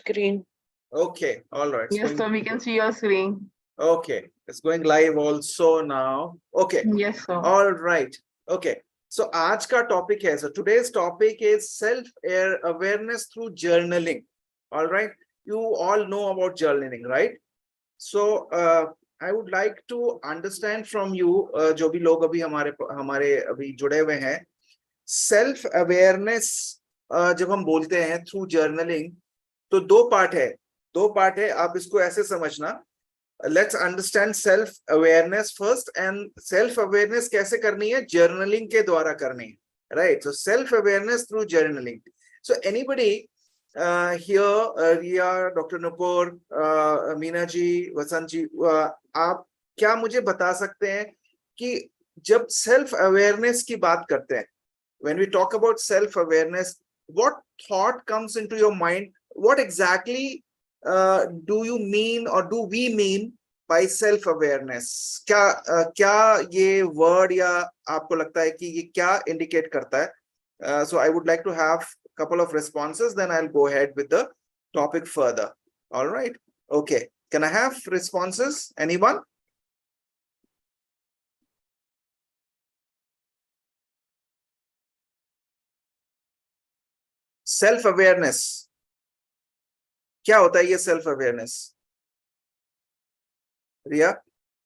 screen. Okay, all right. Yes, sir, we can see your screen. Okay, it's going live also now. Okay, Yes, sir. all right. Okay, so आज का topic है. So today's topic is self-awareness through journaling. All right, you all know about journaling, right? So I would like to understand from you, जो भी लोग अभी हमारे अभी जुड़े हुए हैं, सेल्फ अवेयरनेस जब हम बोलते हैं थ्रू जर्नलिंग, तो दो पार्ट है. आप इसको ऐसे समझना. Let's understand self awareness first, and self awareness कैसे करनी है? जर्नलिंग के द्वारा करनी है, right? So self awareness through journaling. So anybody here, Riya, doctor Nupur, Meena ji, Vasant ji, आप क्या मुझे बता सकते हैं कि जब सेल्फ अवेयरनेस की बात करते हैं, when we talk about self awareness, what thought comes into your mind? What exactly do you mean, or do we mean by self awareness? क्या ये word या आपको लगता है कि ये क्या indicate करता है? So I would like to have a couple of responses, then I'll go ahead with the topic further. All right, okay, can I have responses? Anyone? Self awareness क्या होता है? ये self awareness, Riya?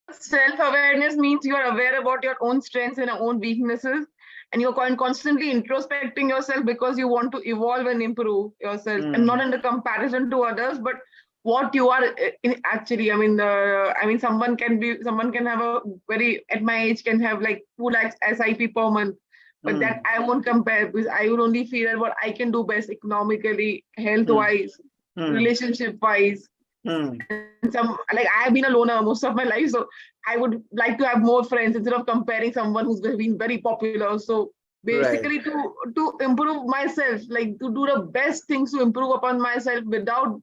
Self awareness means you are aware about your own strengths and your own weaknesses, and you're constantly introspecting yourself because you want to evolve and improve yourself, and not in the comparison to others, but what you are actually. I mean, someone can have a very, at my age, can have like 2 lakhs SIP per month. But that I won't compare, because I will only feel that what I can do best economically, health-wise, relationship-wise. And like I have been a loner most of my life, so I would like to have more friends instead of comparing someone who's been very popular. So basically, to improve myself, like to do the best things to improve upon myself without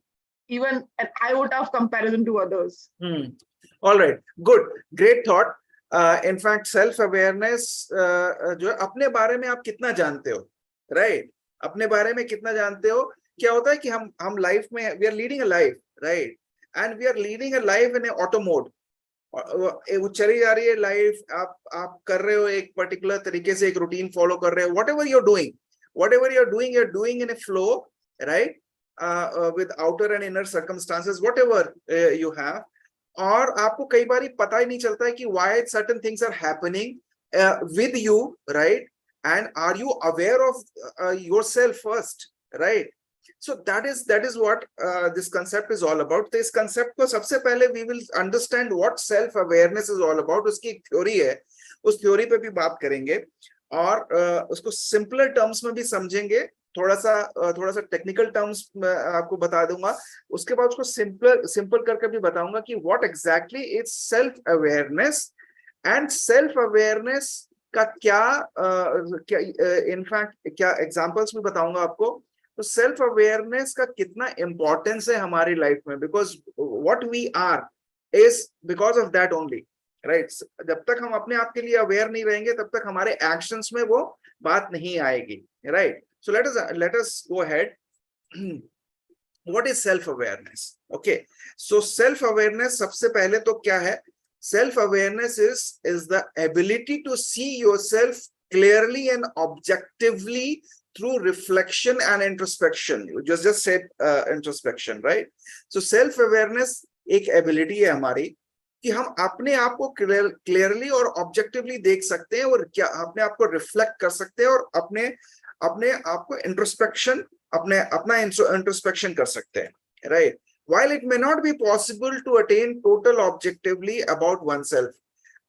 even an iota of comparison to others. All right, good, great thought. In fact self awareness जो है, अपने बारे में आप कितना जानते हो, right? अपने बारे में कितना जानते हो? क्या होता है कि हम लाइफ में we are leading a life, right? And we are leading a life in auto mode. वो चली जा रही है लाइफ, आप कर रहे हो एक पर्टिकुलर तरीके से, एक रूटीन फॉलो कर रहे हो. What ever you're doing in a flow, right? With outer and inner circumstances, whatever you have. और आपको कई बार पता ही नहीं चलता है कि why certain things are happening with you, right? And are you aware of yourself first, right? So that is what this concept is all about. तो इस concept को सबसे पहले we will understand what self awareness is all about. उसकी एक theory है, उस theory पे भी बात करेंगे, और उसको simpler terms में भी समझेंगे. थोड़ा सा टेक्निकल टर्म्स आपको बता दूंगा, उसके बाद उसको सिंपल करके भी बताऊंगा कि what exactly is self awareness, and self awareness का क्या इनफैक्ट क्या एग्जांपल्स भी बताऊंगा आपको. तो सेल्फ अवेयरनेस का कितना इंपॉर्टेंस है हमारी लाइफ में, because what we are is because of that only, right? जब तक हम अपने आप के लिए अवेयर नहीं रहेंगे, तब तक हमारे एक्शंस में वो बात नहीं आएगी, right? So let us go ahead. What is self-awareness? Okay, so self-awareness सबसे पहले तो क्या है? Self-awareness is the ability to see yourself clearly and objectively through reflection and introspection. You just said introspection, right? So self-awareness एक ability है हमारी कि हम अपने आप को clearly और objectively देख सकते हैं, और क्या अपने आप को reflect कर सकते हैं, और अपने आप को इंट्रोस्पेक्शन अपना इंट्रोस्पेक्शन कर सकते हैं, right? While it may not be possible to attain total objectively about oneself,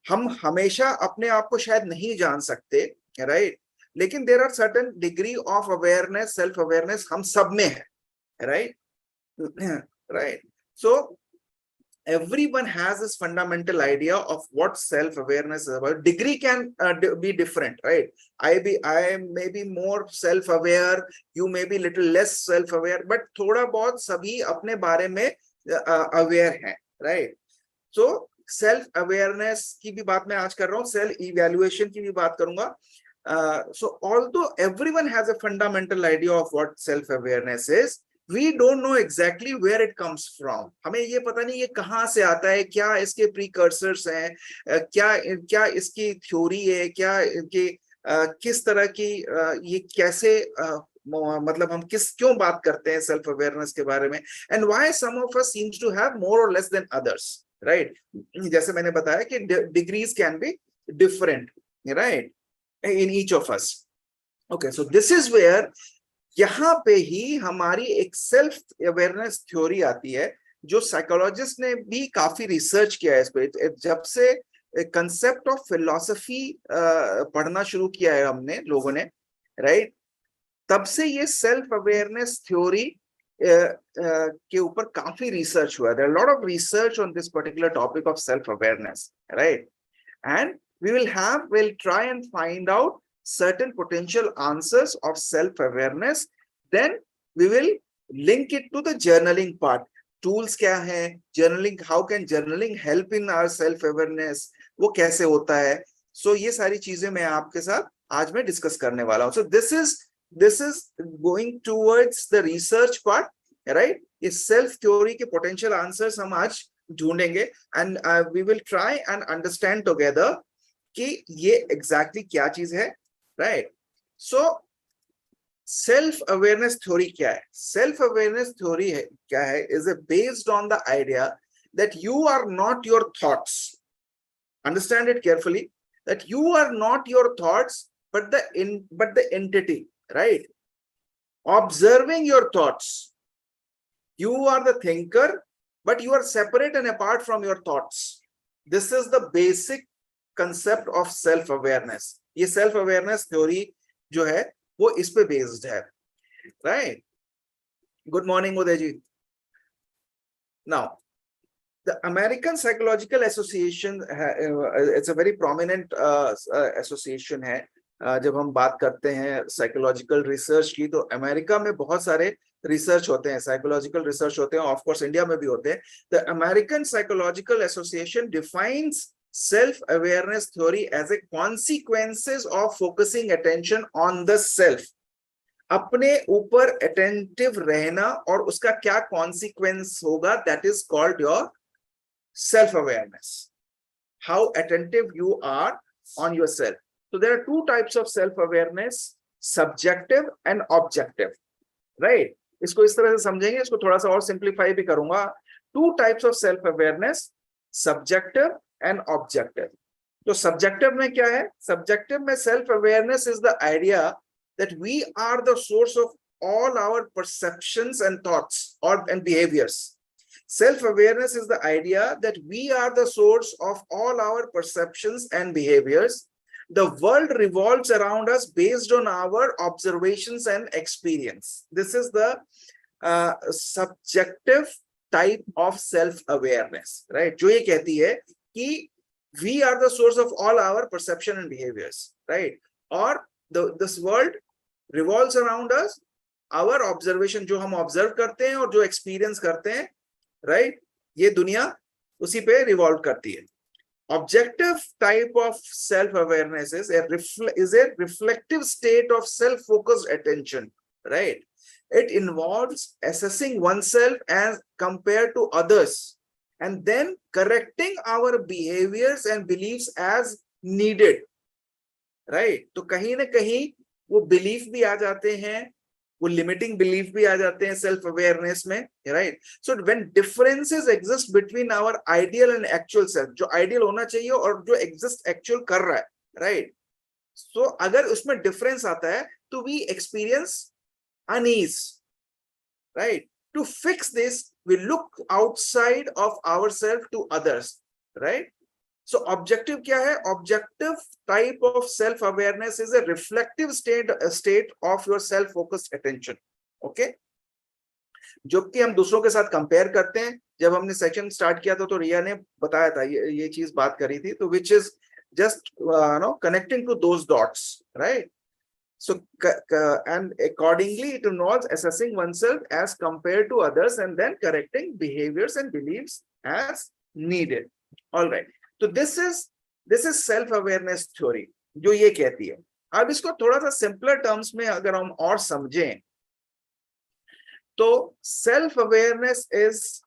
हम हमेशा अपने आप को शायद नहीं जान सकते, राइट? लेकिन there are certain degree of awareness, self awareness हम सब में है, right? Right. So everyone has this fundamental idea of what self-awareness is about. Degree can be different, right? I may be more self-aware, you may be little less self-aware, but थोड़ा बहुत सभी अपने बारे में aware हैं, right? So self-awareness की भी बात मैं आज कर रहा हूँ, self-evaluation की भी बात करूँगा. So although everyone has a fundamental idea of what self-awareness is, we don't know exactly where it comes from. हमें ये पता नहीं ये कहाँ से आता है, क्या इसके precursors हैं, क्या क्या इसकी थ्योरी है, क्या इनके किस तरह की ये कैसे मतलब हम क्यों बात करते हैं सेल्फ अवेयरनेस के बारे में, and why some of us seems to have more or less than others, right? जैसे मैंने बताया कि degrees can be different, right, in each of us. Okay, so this is where यहाँ पे ही हमारी एक सेल्फ अवेयरनेस थ्योरी आती है, जो साइकोलॉजिस्ट ने भी काफी रिसर्च किया है इस पे। जब से कंसेप्ट ऑफ फिलॉसफी पढ़ना शुरू किया है हमने लोगों ने, राइट, तब से ये सेल्फ अवेयरनेस थ्योरी के ऊपर काफी रिसर्च हुआ है। There are lot of research on this particular topic of self awareness, right, and we'll try and find out certain potential answers of self-awareness. Then we will link it to the journaling part. Tools क्या है, journaling, how can journaling help in our self-awareness, वो कैसे होता है। So ये सारी चीजें मैं आपके साथ आज मैं डिस्कस करने वाला हूँ। So this is going towards the research part, right? ये self theory के potential answers हम आज ढूंढेंगे, and we will try and understand together कि ये एग्जैक्टली क्या चीज है, right. So self awareness theory क्या है? सेल्फ अवेयरनेस थ्योरी है क्या है, is based on the idea that you are not your thoughts. Understand it carefully, that you are not your thoughts but the entity, right? Observing your thoughts, you are the thinker, but you are separate and apart from your thoughts. This is the basic concept of self awareness. ये self awareness theory जो है वो इस पे based है, right? Good morning Uday ji. Now the American Psychological Association, it's a very prominent association है। जब हम बात करते हैं साइकोलॉजिकल रिसर्च की, तो अमेरिका में बहुत सारे रिसर्च होते हैं, साइकोलॉजिकल रिसर्च होते हैं, ऑफ कोर्स इंडिया में भी होते हैं। The American psychological association defines self awareness theory as a consequences of focusing attention on the self. अपने ऊपर attentive रहना और उसका क्या consequence होगा, that is called your self awareness. How attentive you are on yourself. So there are two types of self awareness, subjective and objective, right? इसको इस तरह से समझेंगे, इसको थोड़ा सा और simplify भी करूंगा। Two types of self awareness, subjective and objective. तो subjective में क्या है? Subjective में self awareness is the idea that we are the source of all our perceptions and thoughts and behaviors. Self awareness is the idea that we are the source of all our perceptions and behaviors. The world revolves around us based on our observations and experience. This is the subjective type of self awareness, right? जो ये कहती है कि we are the source of all our perception and behaviors, right? और this world revolves around us, our observation, जो हम observe करते हैं और जो experience करते हैं, right? ये दुनिया उसी पे revolve करती है। Objective type of self awareness is a reflective state of self focused attention, right? It involves assessing oneself as compared to others and then correcting our behaviors and beliefs as needed, right? तो कहीं ना कहीं वो belief भी आ जाते हैं, वो limiting belief भी आ जाते हैं self awareness में, right? So when differences exist between our ideal and actual self, जो ideal होना चाहिए और जो exist actual कर रहा है, right? So अगर उसमें difference आता है तो we experience unease, right? To fix this, we look outside of ourselves to others, right? So objective क्या है? Objective type of self-awareness is a reflective state of your self-focused attention, okay? जो कि हम दूसरों के साथ कंपेयर करते हैं। जब हमने सेशन स्टार्ट किया था तो रिया ने बताया था, ये चीज बात करी थी, तो which is just connecting to those dots, right? So and accordingly it involves assessing oneself as compared to others and then correcting behaviors and beliefs as needed. All right, so this is self awareness theory जो ये कहती है। अब इसको थोड़ा सा simpler terms में अगर हम और समझें So self-awareness is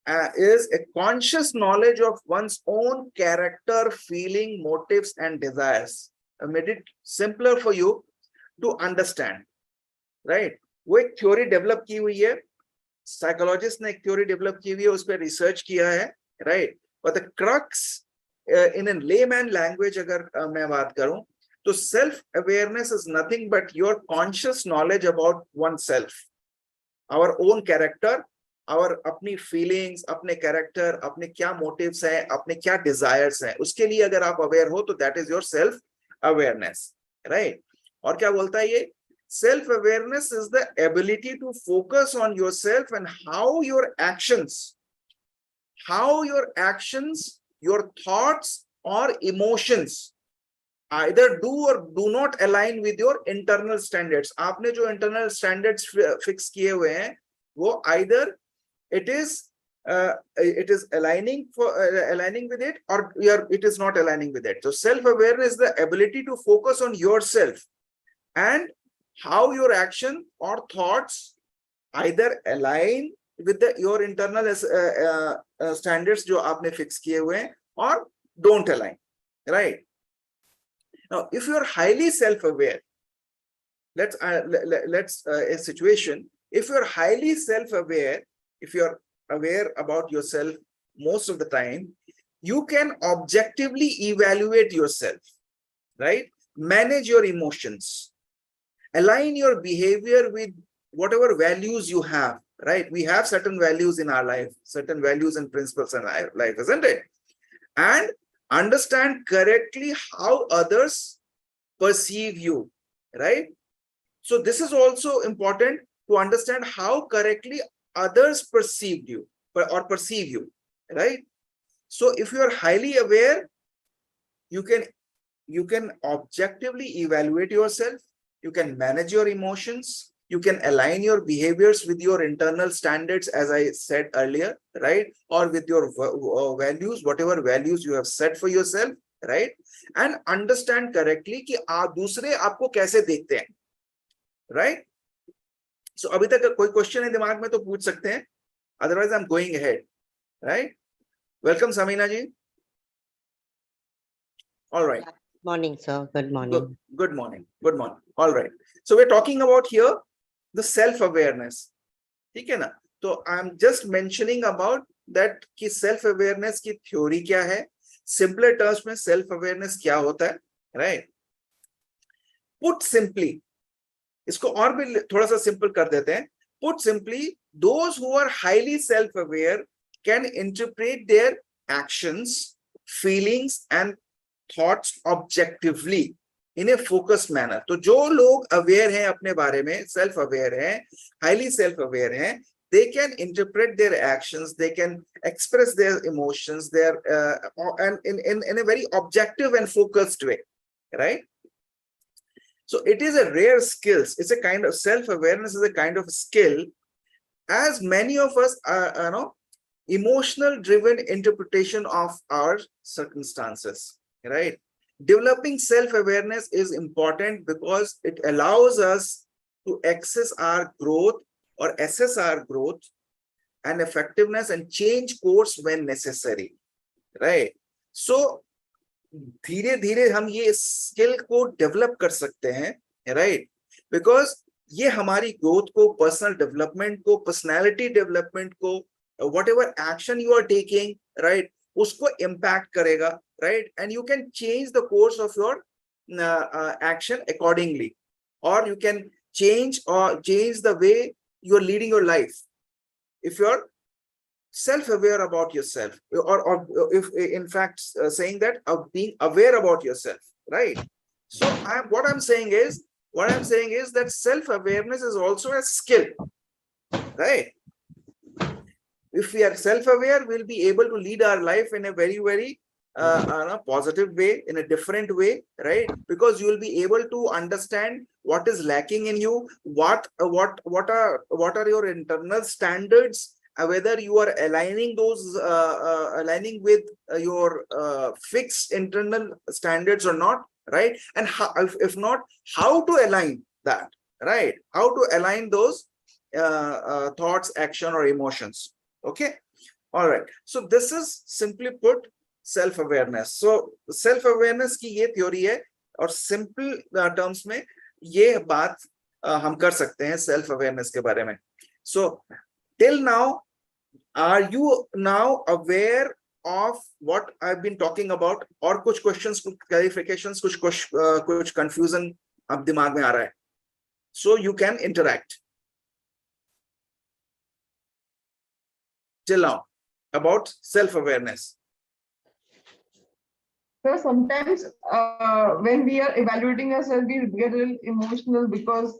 a conscious knowledge of one's own character, feeling, motives, and desires. I made it simpler for you to understand, right? वो एक थ्योरी डेवलप की हुई है, साइकोलॉजिस्ट ने एक थ्योरी डेवलप की हुई है, उस पर रिसर्च किया है, right? But the crux in an layman language अगर मैं बात करूं तो self awareness is nothing but your conscious knowledge about one self, our own character, और अपनी फीलिंग्स, अपने कैरेक्टर, अपने क्या मोटिव्स हैं, अपने क्या डिजायर्स हैं, उसके लिए अगर आप अवेयर हो तो that is your self awareness, right? और क्या बोलता है ये? Self awareness is the ability to focus on yourself and how your actions, your thoughts or emotions either do or do not align with your internal standards. आपने जो internal standards fix किए हुए हैं वो either it is aligning with it, or it is not aligning with it. So self awareness is the ability to focus on yourself and how your action or thoughts either align with your internal standards जो आपने fix किए हुए हैं or don't align, right? Now if you are highly self aware, let's a situation, if you are highly self aware, if you are aware about yourself most of the time, you can objectively evaluate yourself, right? Manage your emotions, align your behavior with whatever values you have, right? We have certain values in our life, certain values and principles in our life, isn't it? And understand correctly how others perceive you, right? So this is also important to understand how correctly others perceive you, right? So if you are highly aware, you can objectively evaluate yourself, you can manage your emotions, you can align your behaviors with your internal standards, as I said earlier, right? Or with your values, whatever values you have set for yourself, right? And understand correctly कि आप दूसरे आपको कैसे देखते हैं, right? So अभी तक कोई क्वेश्चन है दिमाग में तो पूछ सकते हैं, otherwise I'm going ahead, right? Welcome Samina ji. All right. Morning, sir. Good morning. Good morning. Good morning. All right. So we're talking about here the self-awareness. ठीक है ना? तो I'm just mentioning about that कि self-awareness की theory क्या है, simpler terms में self-awareness क्या होता है, right? Put simply, इसको और भी थोड़ा सा simple कर देते हैं. Put simply, those who are highly self-aware can interpret their actions, feelings and thoughts objectively in a focused manner. तो जो लोग aware हैं अपने बारे में, self-aware हैं, highly self-aware हैं, they can interpret their actions, they can express their emotions, and in a very objective and focused way, right? So it is a rare skill. It's a kind of self-awareness is a kind of skill, as many of us are, emotional driven interpretation of our circumstances, right? Developing self-awareness is important because it allows us to assess our growth and effectiveness and change course when necessary, right? So धीरे धीरे हम ये skill को develop कर सकते हैं, right? Because ये हमारी ग्रोथ को, पर्सनल डेवलपमेंट को, पर्सनालिटी डेवलपमेंट को, whatever action you are taking, right, उसको इम्पैक्ट करेगा, right? And you can change the course of your action accordingly, और you can change the way you are leading your life if you're self-aware about yourself, or if in fact saying that of being aware about yourself, right? So what I'm saying is that self-awareness is also a skill, right? If we are self-aware, we'll be able to lead our life in a very, very positive way, in a different way, right? Because you will be able to understand what is lacking in you, what are your internal standards, whether you are aligning those aligning with your fixed internal standards or not, right? And how, if not, how to align that, right? How to align those thoughts, action, or emotions. Okay. All right. So this is simply put self-awareness. So self-awareness की ये theory है और simple terms में ये बात हम कर सकते हैं self-awareness के बारे में. So till now, are you now aware of what I've been talking about? और कुछ questions, कुछ clarifications, कुछ confusion अब दिमाग में आ रहा है? So you can interact. Till now, about self-awareness. So sometimes when we are evaluating ourselves, we get a little emotional because,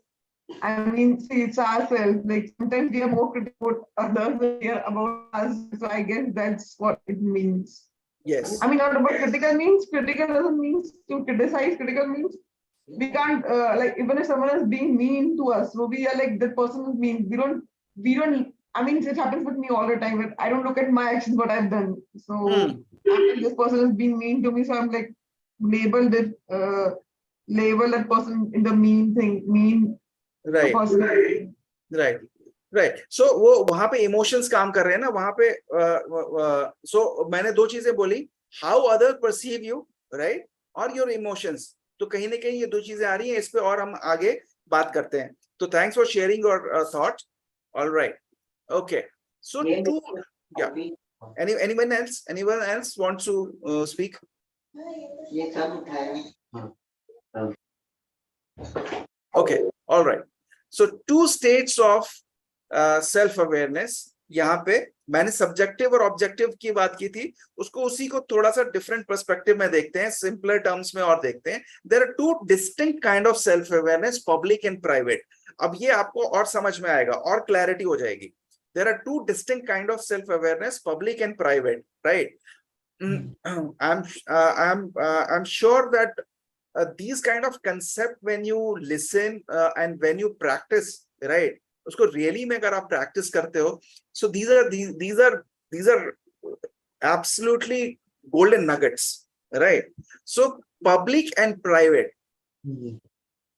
I mean, see, it's ourselves. Like sometimes we are more critical about others than we are about us. So I guess that's what it means. Yes. I mean, not about critical means. Critical doesn't mean to criticize. Critical means we can't like even if someone is being mean to us, so we are like that person is mean. We don't. I mean, it happens with me all the time. I don't look at my actions, what I've done. So I think this person is being mean to me, so I'm like label that person in the mean thing, mean Right. person. Right. Right. So वो वहां पे emotions काम कर रहे हैं ना वहां पे so मैंने दो चीजें बोली, how others perceive you, right, और your emotions. तो कहीं ना कहीं ये दो चीजें आ रही हैं, इस पे और हम आगे बात करते हैं. तो thanks for sharing your thought. All right. Okay. So two, yeah. Anyone else wants to speak? Okay. All right. So two states of self-awareness. यहाँ पे मैंने subjective और objective की बात की थी, उसको उसी को थोड़ा सा different perspective में देखते हैं, simpler terms में और देखते हैं. There are two distinct kind of self-awareness, public and private. अब ये आपको और समझ में आएगा और clarity हो जाएगी. There are two distinct kind of self-awareness, public and private, right? I'm sure that these kind of concept, when you listen and when you practice, right, उसको really में अगर आप practice करते हो, so these are absolutely golden nuggets, right? So public and private,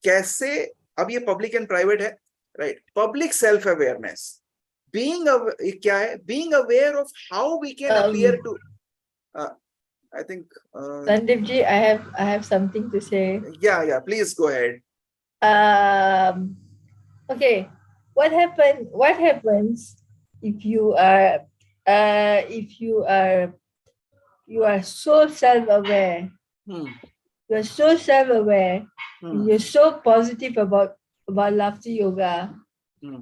कैसे, अब ये public and private है, right? Public self-awareness, being aware of how we can appear to. I think. Sandeep ji, I have something to say. Yeah. Please go ahead. Okay. What happens if you are so self-aware? You are so self-aware. You're so positive about laughter yoga.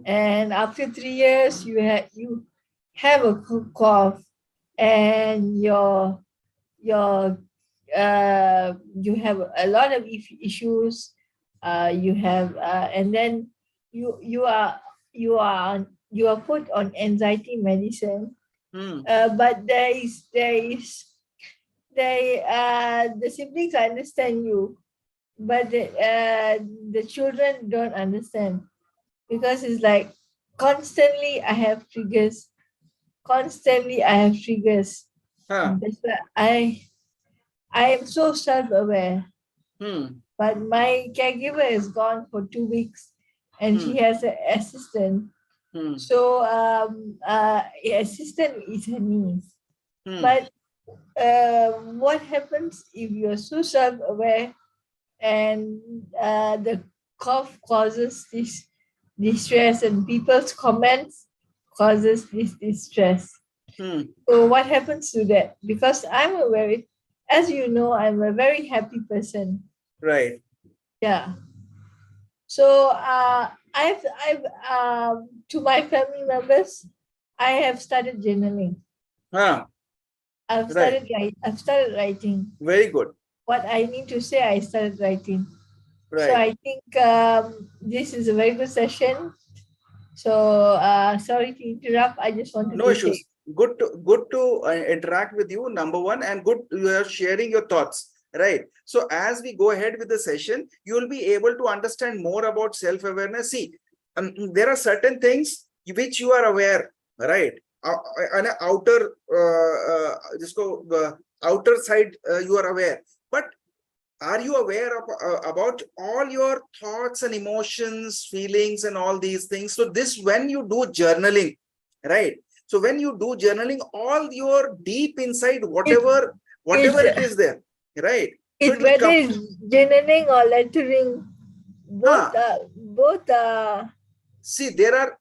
And after 3 years, you have a cough, and you have a lot of issues. You have and then you are put on anxiety medicine. But the siblings understand you, but the children don't understand, because it's like constantly I have triggers. That's why I am so self-aware. But my caregiver is gone for 2 weeks, and she has an assistant. So assistant is her niece. But what happens if you're so self-aware and the cough causes this distress, and people's comments causes this distress? So what happens to that? Because I'm aware, as you know, I'm a very happy person. Right. Yeah. So I've to my family members, I have started journaling. I've started writing. Very good. What I need to say, I started writing. Right. So I think this is a very good session. So sorry to interrupt. I just wanted no to issues. say. Good to interact with you, number one, and good you are sharing your thoughts. Right. So as we go ahead with the session, you will be able to understand more about self-awareness. See, there are certain things which you are aware, right? On an outer, outer side, you are aware. But are you aware of about all your thoughts and emotions, feelings, and all these things? So this, when you do journaling, right? So when you do journaling, all your deep inside, whatever it is there, right? So It's it will whether come. it's journaling or lettering, both are. See, there are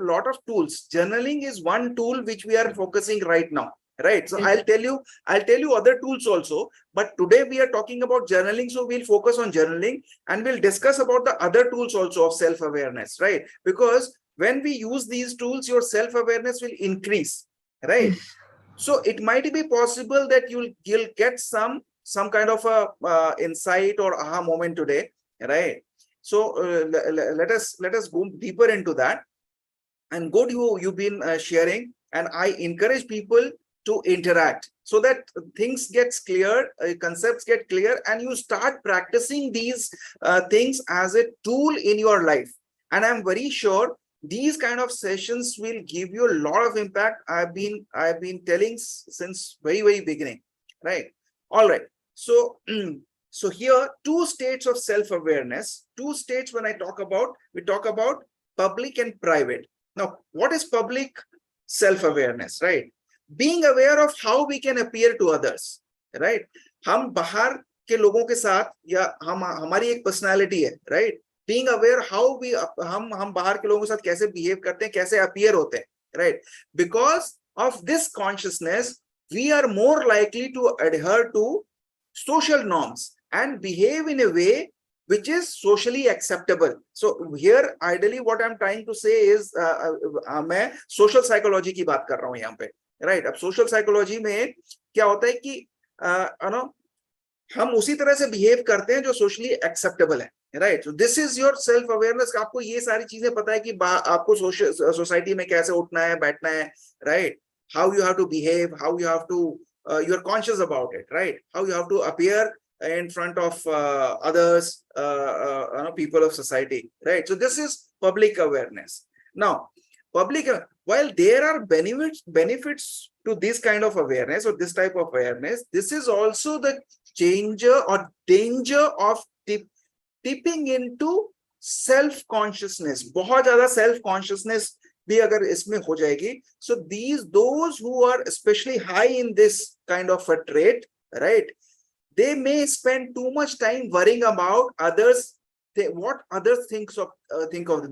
a lot of tools. Journaling is one tool which we are focusing right now, right? So I'll tell you other tools also, but today we are talking about journaling, so we'll focus on journaling and we'll discuss about the other tools also of self-awareness, right? Because when we use these tools, your self-awareness will increase, right? So it might be possible that you'll get some kind of a insight or aha moment today, right? So let us go deeper into that. And good, you've been sharing, and I encourage people to interact so that things gets clear, concepts get clear, and you start practicing these things as a tool in your life. And I'm very sure these kind of sessions will give you a lot of impact. I've been telling since very beginning, right? All right. So so here, two states of self-awareness, two states when we talk about public and private. Now, what is public self-awareness, right? Being aware of how we can appear to others, right? हम बाहर के लोगों के साथ, या हमारी एक personality है, right? Being aware how we हम बाहर के लोगों के साथ कैसे behave करते हैं, कैसे appear होते हैं, right? Because of this consciousness, we are more likely to adhere to social norms and behave in a way which is socially acceptable. So here, ideally, what I'm trying to say is, मैं social psychology की बात कर रहा हूँ यहाँ पे, right? अब social psychology में क्या होता है कि हम उसी तरह से behave करते हैं जो socially acceptable है, right? So this is your self awareness. आपको ये सारी चीजें पता है कि आपको society में कैसे उठना है, बैठना है, right? How you have to behave, how you have to, you're conscious about it, right? How you have to appear in front of others, people of society, right? So this is public awareness. Now, while there are benefits to this kind of awareness or this type of awareness, this is also the danger of tipping into self-consciousness. बहुत ज़्यादा self-consciousness भी अगर इसमें हो जाएगी, so those who are especially high in this kind of a trait, right, they may spend too much time worrying about others, what others think of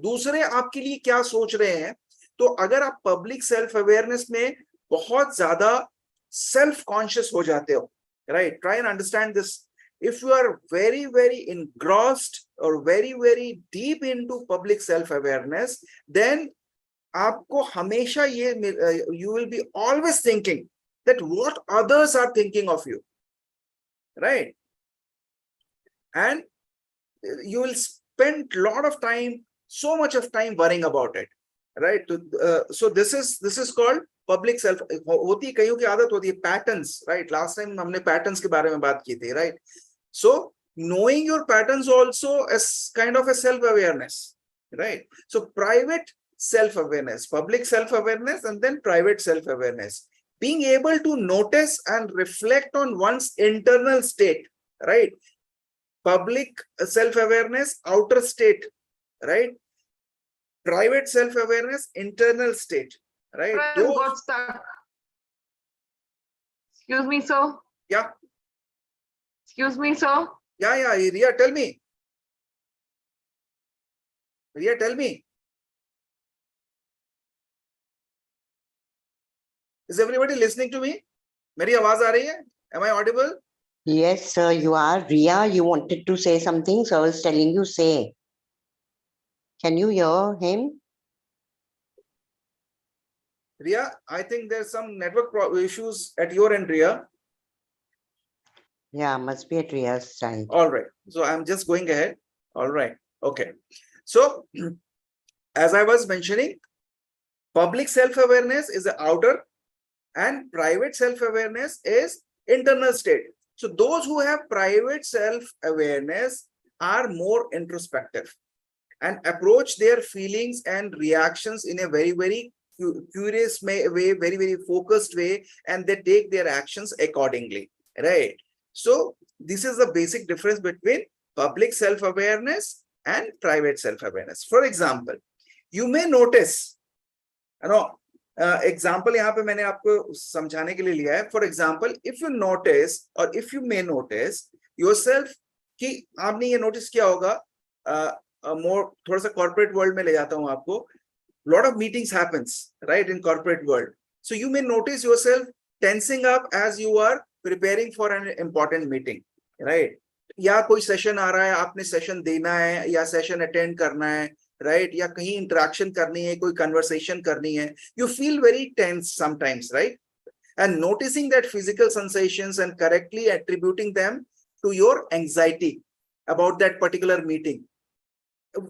दूसरे आपके लिए क्या सोच रहे हैं. तो अगर आप public self awareness में बहुत ज़्यादा self conscious हो जाते हो, right, try and understand this. If you are very engrossed or very deep into public self awareness, then आपको हमेशा ये you will be always thinking that what others are thinking of you, right? And you will spend a lot of time, so much of time worrying about it, right? So this is called public self. होती है कईयों की आदत होती है patterns, right? Last time हमने patterns के बारे में बात की थी, right? So knowing your patterns also is kind of a self-awareness, right? So private self-awareness, public self-awareness, and then private self-awareness. Being able to notice and reflect on one's internal state, right? Public self-awareness, outer state, right? Private self-awareness, internal state, right? Those... got stuck. Excuse me, sir. Yeah. Excuse me, sir. Yeah, Ria, tell me. Ria, tell me. Is everybody listening to me? मेरी आवाज आ रही है? Am I audible? Yes, sir, you are. Ria, you wanted to say something, so I was telling you, say. Can you hear him? Ria, I think there's some network issues at your end, Ria. Yeah, must be at Ria's side. All right. So I'm just going ahead. All right. Okay. So as I was mentioning, public self-awareness is the outer and private self-awareness is internal state. So those who have private self-awareness are more introspective and approach their feelings and reactions in a very curious way, very focused way, and they take their actions accordingly, right? So this is the basic difference between public self-awareness and private self-awareness. For example, you may notice, you know, example यहाँ पे मैंने आपको समझाने के लिए लिया है. For example, if you notice or if you may notice yourself कि आपने ये notice किया होगा, more थोड़ा सा corporate world में ले जाता हूँ आपको. Lot of meetings happens, right, in corporate world. So you may notice yourself tensing up as you are preparing for an important meeting, right? या कोई session आ रहा है, आपने session देना है या session attend करना है, right? या कहीं interaction करनी है, कोई conversation करनी है. You feel very tense sometimes, right? And noticing that physical sensations and correctly attributing them to your anxiety about that particular meeting.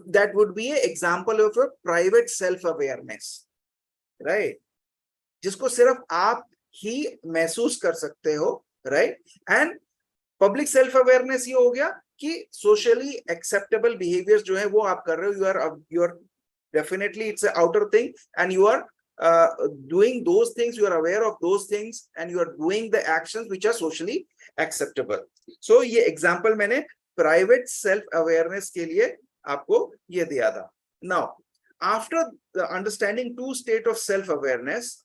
That would be an example of a private self-awareness, right? जिसको सिर्फ आप ही महसूस कर सकते हो, right? And public self-awareness ये हो गया कि socially acceptable behaviors जो है वो आप कर रहे हो. You are definitely, it's an outer thing, and you are doing those things. You are aware of those things, and you are doing the actions which are socially acceptable. So ये example मैंने private self-awareness के लिए आपको ये दिया था. Now, after the understanding two state of self-awareness,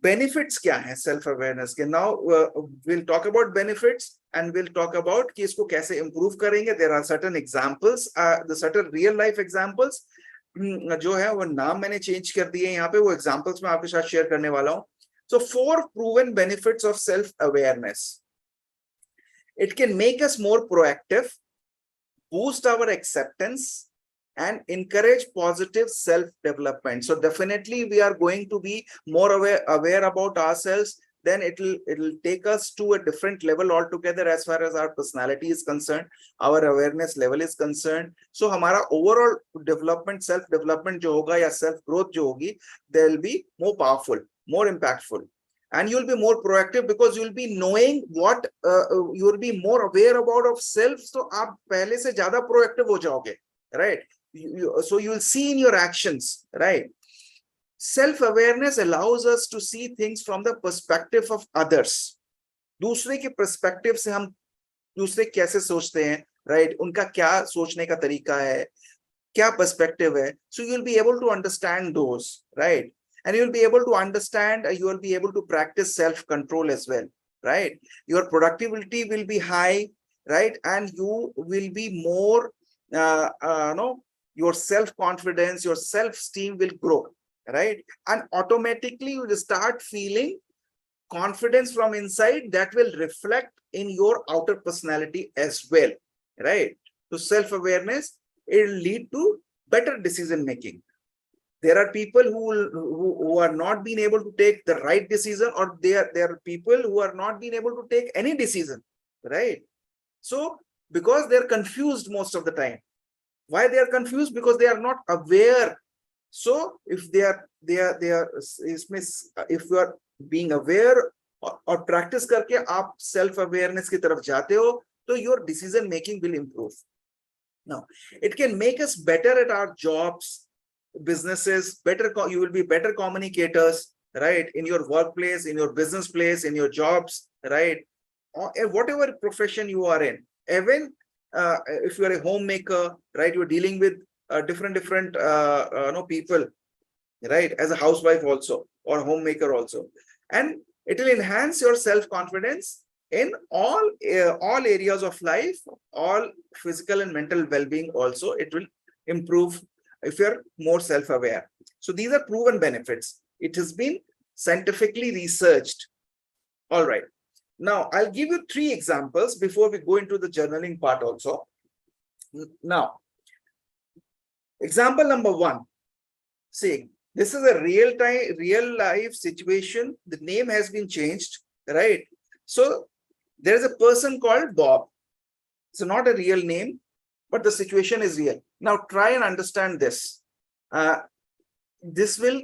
benefits क्या है self-awareness के? Now we'll talk about benefits and we'll talk about कि इसको कैसे improve करेंगे. There are certain examples, the certain real life examples जो है वो नाम मैंने change कर दिए यहाँ पे. वो examples मैं आपके साथ share करने वाला हूँ. So 4 proven benefits of self-awareness. It can make us more proactive, boost our acceptance, and encourage positive self-development. So definitely we are going to be more aware about ourselves. Then it'll take us to a different level altogether as far as our personality is concerned, our awareness level is concerned. So हमारा overall development, self-development जो होगा या self-growth जो होगी, they'll be more powerful, more impactful. And you'll be more proactive because you'll be knowing what you'll be more aware about of self. So आप पहले से ज़्यादा proactive हो जाओगे, right? So you will see in your actions, right? Self-awareness allows us to see things from the perspective of others. दूसरे के perspective से हम दूसरे कैसे सोचते हैं, right? उनका क्या सोचने का तरीका है, क्या perspective है. So you'll be able to understand those, right? And you'll be able to understand, you will be able to practice self-control as well, right? Your productivity will be high, right? And you will be more, your self-confidence, your self-esteem will grow, right? And automatically you will start feeling confidence from inside that will reflect in your outer personality as well, right? So self-awareness, it will lead to better decision-making. There are people who are not being able to take the right decision, or there are people who are not being able to take any decision, right? So because they're confused most of the time. Why they are confused? Because they are not aware. So if if you are being aware or practice करके आप self-awareness की तरफ जाते हो, तो your decision making will improve. Now, it can make us better at our jobs, businesses, better. You will be better communicators, right? In your workplace, in your business place, in your jobs, right? Or whatever profession you are in. Even if you are a homemaker, right? You're dealing with different people, right? As a housewife also, or homemaker also, and it will enhance your self-confidence in all areas of life, all physical and mental well-being also. It will improve if you're more self-aware. So these are proven benefits. It has been scientifically researched. All right. Now I'll give you 3 examples before we go into the journaling part also. Now, example number 1. See, this is a real life situation. The name has been changed, right? So there's a person called Bob. It's not a real name, but the situation is real. Now try and understand this. This will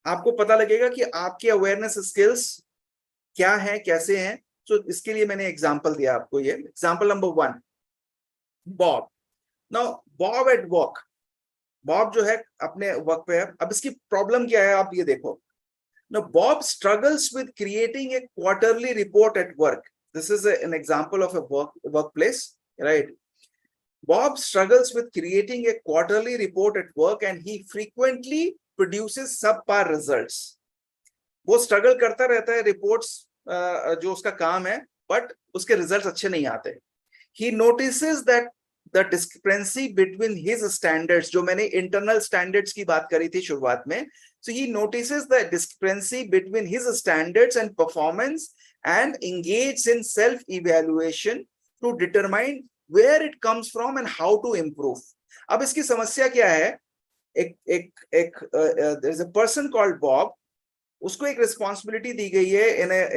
आपको पता लगेगा कि आपकी awareness skills क्या है, कैसे हैं. So इसके लिए मैंने example दिया आपको ये. Example number 1. Bob. Now Bob at work. Bob जो है अपने work पे है. अब इसकी problem क्या है आप ये देखो. Now Bob struggles with creating a quarterly report at work. This is an example of a workplace, right? Bob struggles with creating a quarterly report at work and he frequently produces subpar results. वो struggle करता रहता है reports जो उसका काम है, but उसके results अच्छे नहीं आते. He notices that the discrepancy between his standards, जो मैंने internal standards की बात करी थी शुरुआत में, so he notices the discrepancy between his standards and performance and engages in self-evaluation to determine where it comes from and how to improve. अब इसकी समस्या क्या है? There is a person called Bob. उसको एक रिस्पॉन्सिबिलिटी दी गई है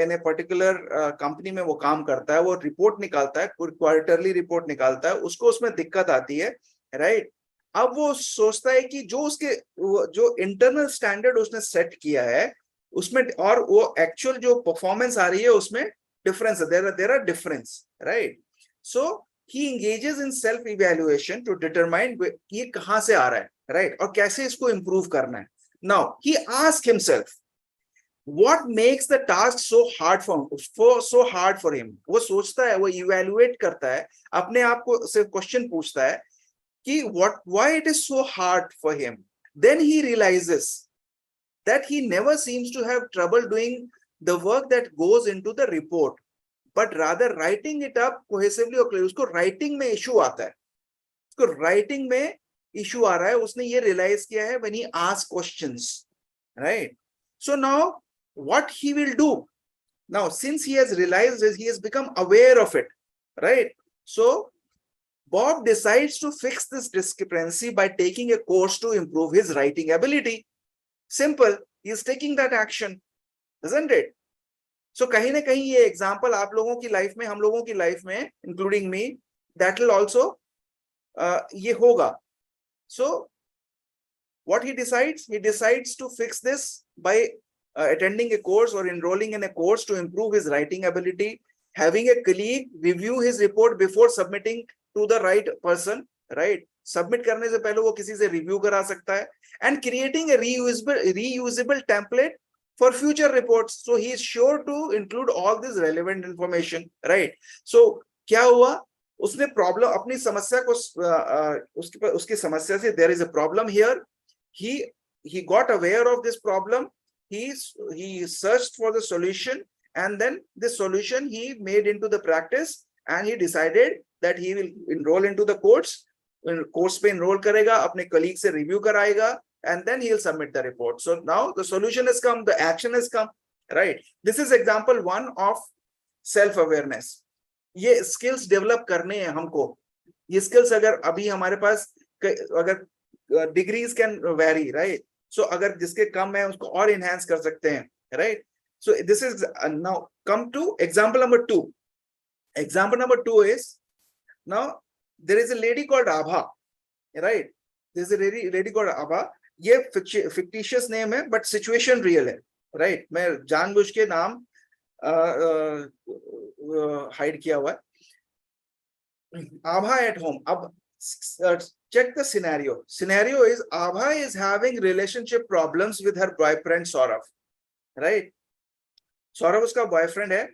इन a particular company में वो काम करता है, वो रिपोर्ट निकालता है, क्वार्टरली रिपोर्ट निकालता है, उसको उसमें दिक्कत आती है, राइट? अब वो सोचता है कि जो इंटरनल स्टैंडर्ड उसने सेट किया है उसमें और वो एक्चुअल जो परफॉर्मेंस आ रही है उसमें डिफरेंस है, there are difference, right? So he engages in self evaluation to determine ये कहां से आ रहा है, राइट? और कैसे इसको इंप्रूव करना है. Now he ask himself what makes the task so hard for him. वो सोचता है, वो इवैल्यूएट करता है, अपने आप को से क्वेश्चन पूछता है कि why it is so hard for him. Then he realizes that he never seems to have trouble doing the work that goes into the report, but rather writing it up cohesively or clearly. उसको writing में issue आता है, उसको writing में issue आ रहा है, उसने ये realize किया है when he asks questions, right? So now what he will do now, since he has realized this, he has become aware of it, right? So Bob decides to fix this discrepancy by taking a course to improve his writing ability. Simple, he is taking that action, isn't it? So कहीं ना कहीं ये example आप लोगों की life में, हम लोगों की life में, including me, that will also ये होगा. So what he decides to fix this by attending a course or enrolling in a course to improve his writing ability, having a colleague review his report before submitting to the right person, right? Submit करने से पहले वो किसी से review करा सकता है, and creating a reusable template for future reports. So he is sure to include all this relevant information, right? So क्या हुआ? उसने problem अपनी समस्या को उसकी समस्या से there is a problem here. He got aware of this problem. He searched for the solution, and then the solution he made into the practice, and he decided that he will enroll into the course पे enroll करेगा, अपने colleague से review कराएगा, and then he'll submit the report. So now the solution has come, the action has come, right? This is example one of self awareness. ये skills develop करने हैं हमको. ये skills अगर अभी हमारे पास अगर degrees can vary, right? So अगर जिसके कम है उसको और enhance कर सकते हैं, right? So this is now come to example number 2. Example number 2 is, now there is a lady called Abha, right? There is a lady called Abha. ये fictitious name है, but situation real है, right? मैं जानबूझ के नाम hide किया हुआ है. Abha at home. अब check the scenario. Scenario is Abha is having relationship problems with her boyfriend Saurav, right? Saurav उसका boyfriend है,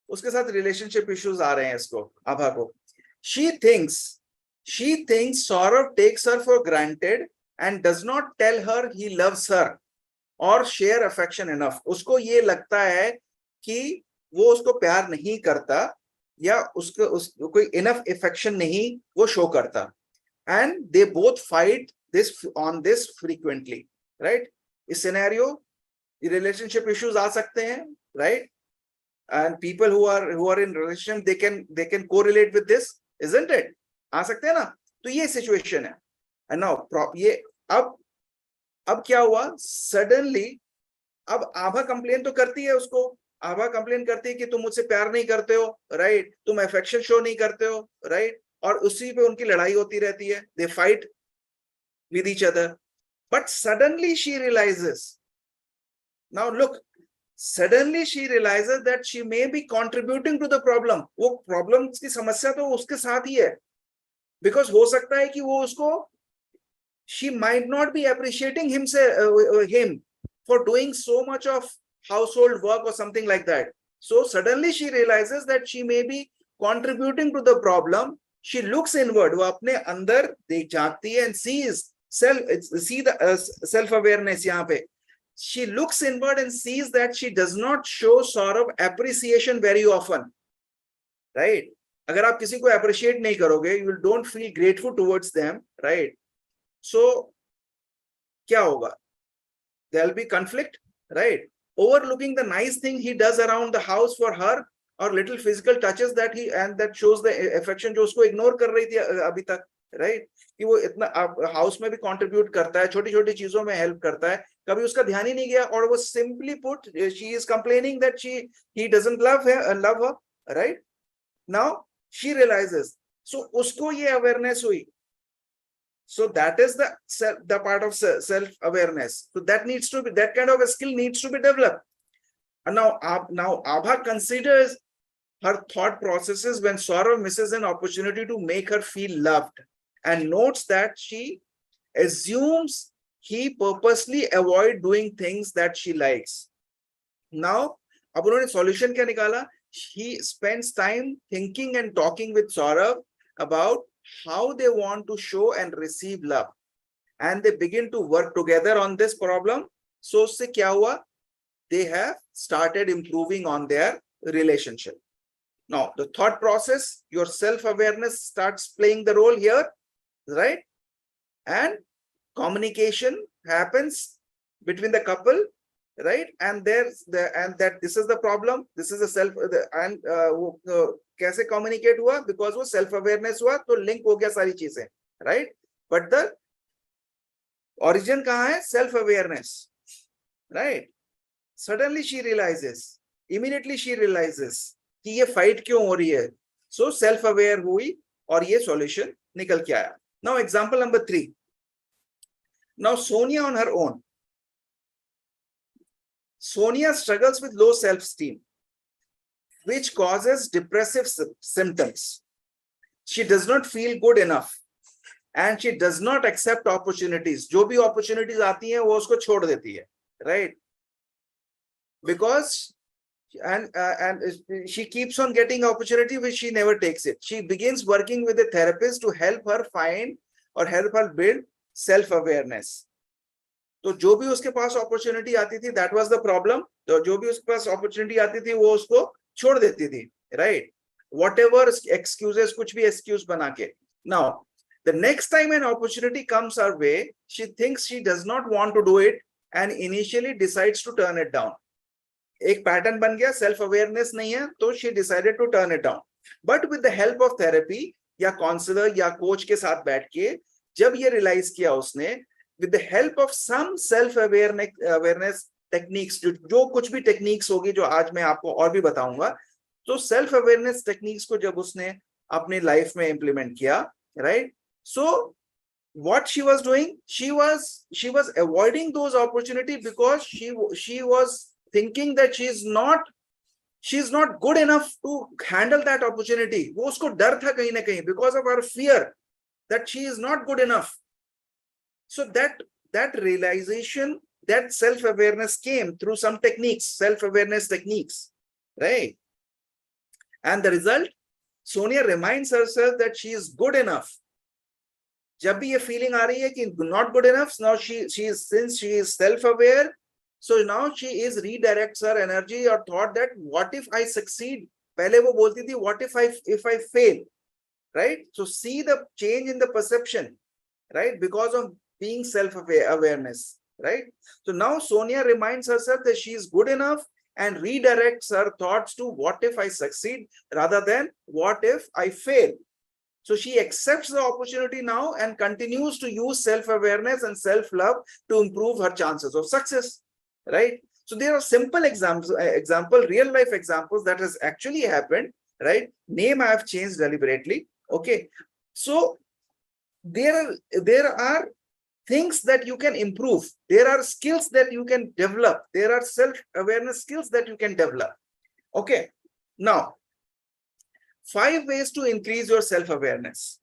उसके साथ relationship issues आ रहे हैं इसको, Abha को. She thinks Saurav takes her for granted and does not tell her he loves her or share affection enough. उसको ये लगता है कि वो उसको प्यार नहीं करता या उसको कोई enough affection नहीं वो show करता. And they both fight on this frequently, right? इस scenario relationship issues आ सकते हैं, right? And people who are in relationship, they can correlate with this, isn't it? आ सकते हैं ना? तो ये situation है. And now ये अब क्या हुआ? Suddenly अब आभा complain तो करती है उसको. आभा complain करती है कि तुम मुझसे प्यार नहीं करते हो, right? तुम affection show नहीं करते हो, right? और उसी पे उनकी लड़ाई होती रहती है. They fight with each other. But suddenly she realizes, now look, suddenly she realizes that she may be contributing to the problem. वो problem की समस्या तो उसके साथ ही है. Because हो सकता है कि वो उसको, she might not be appreciating him for doing so much of household work or something like that. So suddenly she realizes that she may be contributing to the problem. She looks inward, वो अपने अंदर देख जाती है and sees see the self awareness यहाँ पे. She looks inward and sees that she does not show sort of appreciation very often, right? अगर आप किसी को appreciate नहीं करोगे, you don't feel grateful towards them, right? So क्या होगा? There'll be conflict, right? Overlooking the nice thing he does around the house for her, or little physical touches that he and that shows the affection जो उसको ignore कर रही थी अभी तक, right? कि वो इतना हाउस में भी कंट्रीब्यूट करता है, छोटी छोटी चीजों में हेल्प करता है, कभी उसका ध्यान ही नहीं गया, और वो simply put she is complaining that he doesn't love her, right? Now she realizes, so उसको ये awareness हुई. So that is the part of self awareness. So that kind of a skill needs to be developed. And now Abha considers her thought processes when Saurav misses an opportunity to make her feel loved, and notes that she assumes he purposely avoid doing things that she likes. Now, अब उन्होंने solution क्या निकाला? He spends time thinking and talking with Saurav about how they want to show and receive love, and they begin to work together on this problem. So उससे क्या हुआ? They have started improving on their relationship. Now the thought process, your self-awareness starts playing the role here, right? And communication happens between the couple, right? And this is the problem. This is the self and कैसे communicate हुआ? Because वो self-awareness हुआ, तो link हो गया सारी चीजें, right? But the origin कहाँ है? Self-awareness, right? Suddenly she realizes, immediately she realizes कि ये fight क्यों हो रही है? So self-aware हुई और ये solution निकल के आया. Now example number 3. Now Sonia on her own. Sonia struggles with low self-esteem, which causes depressive symptoms. She does not feel good enough, and she does not accept opportunities. जो भी opportunities आती हैं वो उसको छोड़ देती है, right? Because and she keeps on getting opportunity which she never takes it. She begins working with a therapist to help her find or help her build self-awareness. तो जो भी उसके पास opportunity आती थी, that was the problem. तो जो भी उसके पास opportunity आती थी वो उसको छोड़ देती थी, right? Whatever excuses, कुछ भी excuse बना के. Now the next time an opportunity comes her way, she thinks she does not want to do it and initially decides to turn it down. एक पैटर्न बन गया, सेल्फ अवेयरनेस नहीं है, तो she decided to turn it down. But with the help of therapy या counsellor या coach के साथ बैठ के जब ये रियलाइज किया उसने, with the help of some self awareness techniques, जो कुछ भी टेक्निक्स होगी जो आज मैं आपको और भी बताऊंगा, तो सेल्फ अवेयरनेस टेक्निक्स को जब उसने अपनी लाइफ में इंप्लीमेंट किया, right? So what she was doing, she was avoiding those opportunities because she was thinking that she's not good enough to handle that opportunity. वो उसको डर था कहीं ना कहीं, because of her fear that she is not good enough. So that realization, that self-awareness came through some techniques, self-awareness techniques, right? And the result, Sonia reminds herself that she is good enough. जब भी ये feeling आ रही है कि not good enough, now since she is self-aware, so now she is redirects her energy or thought that what if I succeed? पहले वो बोलती थी what if I fail, right? So see the change in the perception, right? Because of being self-awareness, right? So now Sonia reminds herself that she is good enough and redirects her thoughts to what if I succeed rather than what if I fail. So she accepts the opportunity now and continues to use self-awareness and self-love to improve her chances of success, right? So there are simple examples, real life examples that has actually happened, right? Name I have changed deliberately. Okay. So there are things that you can improve. There are skills that you can develop. There are self-awareness skills that you can develop. Okay. Now, 5 ways to increase your self-awareness.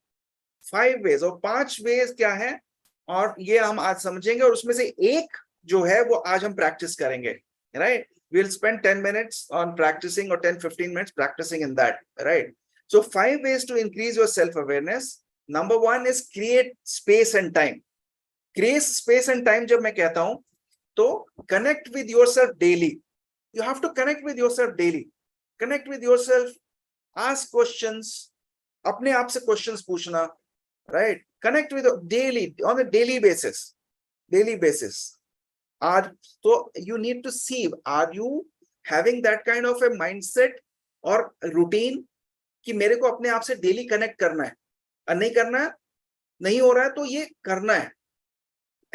5 ways और 5 ways क्या है, और ये हम आज समझेंगे, और उसमें से एक जो है वो आज हम प्रैक्टिस करेंगे. right? We'll spend 10 minutes on practicing, or 10-15 minutes practicing in that, right? So 5 ways to increase your self-awareness. Number 1 is create space and time. Create space and time jab main kehta hu, to connect with yourself daily. You have to connect with yourself daily. Connect with yourself, ask questions, apne aap se questions puchna, right? Connect with daily, on a daily basis. Daily basis. So you need to see, are you having that kind of a mindset or routine कि मेरे को अपने आप से daily connect करना है, और नहीं करना है, नहीं हो रहा है तो ये करना है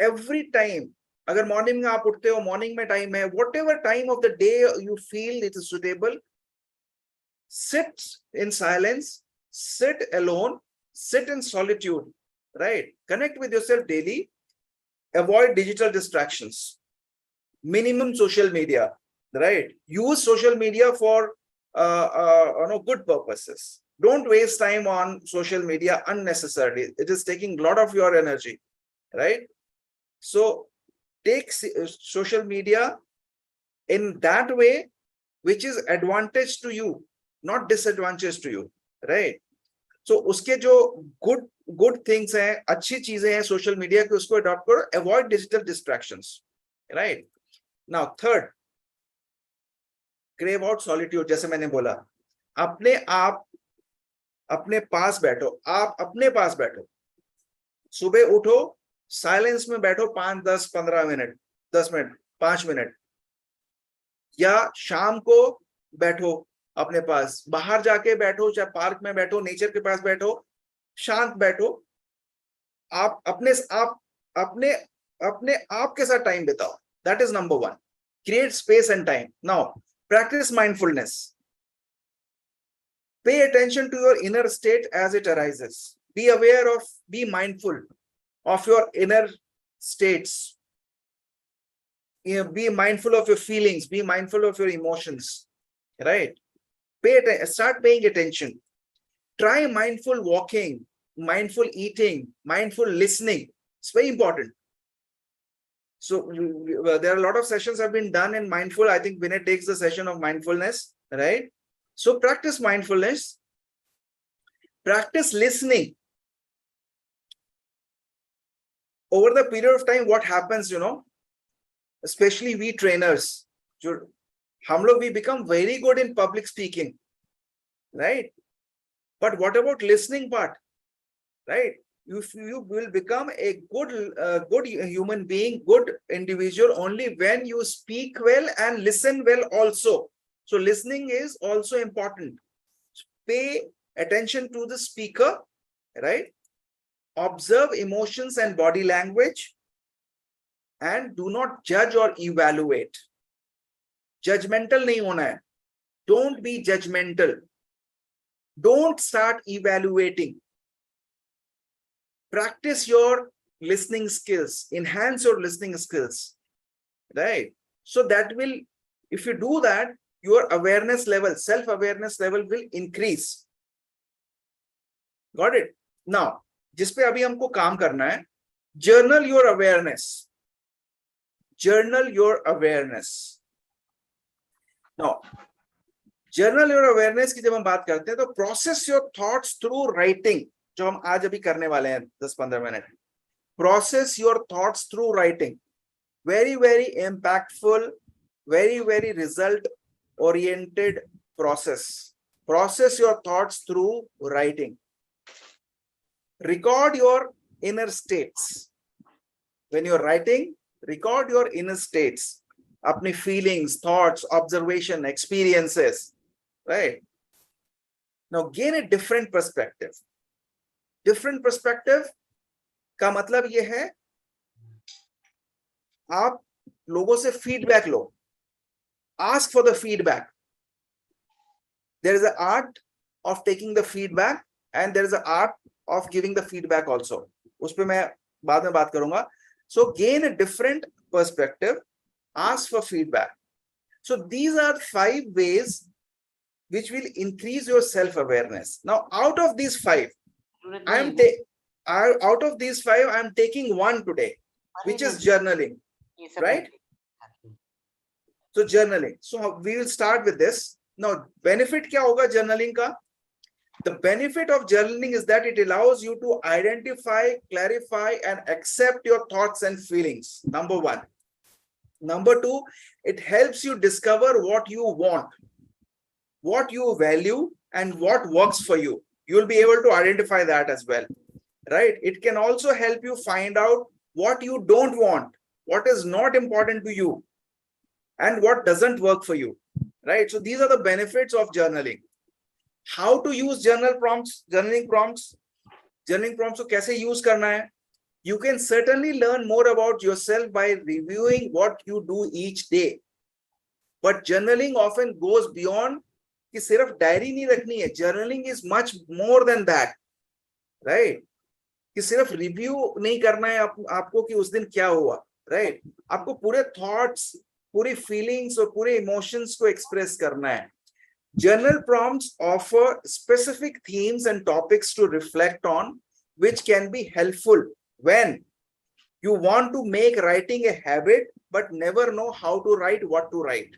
एवरी टाइम. अगर मॉर्निंग में आप उठते हो, मॉर्निंग में टाइम है, what ever time of the day you feel it is suitable, sit in silence, sit alone, sit in solitude, right? Connect with yourself daily, avoid digital distractions, minimum social media, right? Use social media for good purposes. Don't waste time on social media unnecessarily. It is taking a lot of your energy, right? So take social media in that way which is advantage to you, not disadvantage to you, right? So uske jo good things hain, अच्छी चीजें हैं social media की, उसको adopt करो. Avoid digital distractions, right? Now third, crave out solitude. जैसे मैंने बोला, अपने आप अपने पास बैठो, आप अपने पास बैठो, सुबह उठो, साइलेंस में बैठो 5, 10, 15 मिनट, 10 मिनट, 5 मिनट, या शाम को बैठो अपने पास, बाहर जाके बैठो, चाहे पार्क में बैठो, नेचर के पास बैठो, शांत बैठो, आप अपने आप के साथ time बिताओ. That is number 1. Create space and time. Now practice mindfulness. Pay attention to your inner state as it arises. Be aware of, be mindful of your inner states. Be mindful of your feelings, be mindful of your emotions, right? Start paying attention. Try mindful walking, mindful eating, mindful listening. It's very important. So there are a lot of sessions have been done in mindful. I think Vinay takes the session of mindfulness, right? So practice mindfulness, practice listening. Over the period of time, what happens, especially we trainers, we become very good in public speaking, right? But what about listening part, right? You will become a good human being, good individual only when you speak well and listen well also. So listening is also important. Pay attention to the speaker, right? Observe emotions and body language, and do not judge or evaluate. Judgmental nahi hona hai. Don't be judgmental. Don't start evaluating. Practice your listening skills, enhance your listening skills, right? So that will, if you do that, your awareness level, self-awareness level will increase. Got it? Now, जिस पे अभी हमको काम करना है, journal your awareness. Journal your awareness. Now, journal your awareness की जब हम बात करते हैं, तो process your thoughts through writing, जो हम आज अभी करने वाले हैं 10-15 minute. Process your thoughts through writing. Very, very impactful, very, very result oriented process. Process your thoughts through writing. Record your inner states. When you're writing, record your inner states, apni feelings, thoughts, observation, experiences, right? Now gain a different perspective. Different perspective का मतलब ये है, आप लोगों से feedback low. Ask for the feedback. There is an art of taking the feedback and there is an art of giving the feedback also. उस पे मैं बाद में बात करूंगा. So gain a different perspective, ask for feedback. So these are 5 ways which will increase your self-awareness. Now out of these 5, I'm taking one today, which is journaling, right? So journaling. So we will start with this. Now, benefit क्या होगा journaling का? The benefit of journaling is that it allows you to identify, clarify, and accept your thoughts and feelings. Number one. Number two, it helps you discover what you want, what you value, and what works for you. You will be able to identify that as well, right? It can also help you find out what you don't want, what is not important to you, and what doesn't work for you, right? So these are the benefits of journaling. How to use journal prompts, journaling prompts को कैसे use करना है? You can certainly learn more about yourself by reviewing what you do each day. But journaling often goes beyond कि सिर्फ diary नहीं रखनी है. Journaling is much more than that, right? कि सिर्फ रिव्यू नहीं करना है आपको कि उस दिन क्या हुआ, right? आपको पूरे thoughts, पूरी feelings और पूरे emotions को express करना है. Journal prompts offer specific themes and topics to reflect on, which can be helpful when you want to make writing a habit but never know how to write, what to write,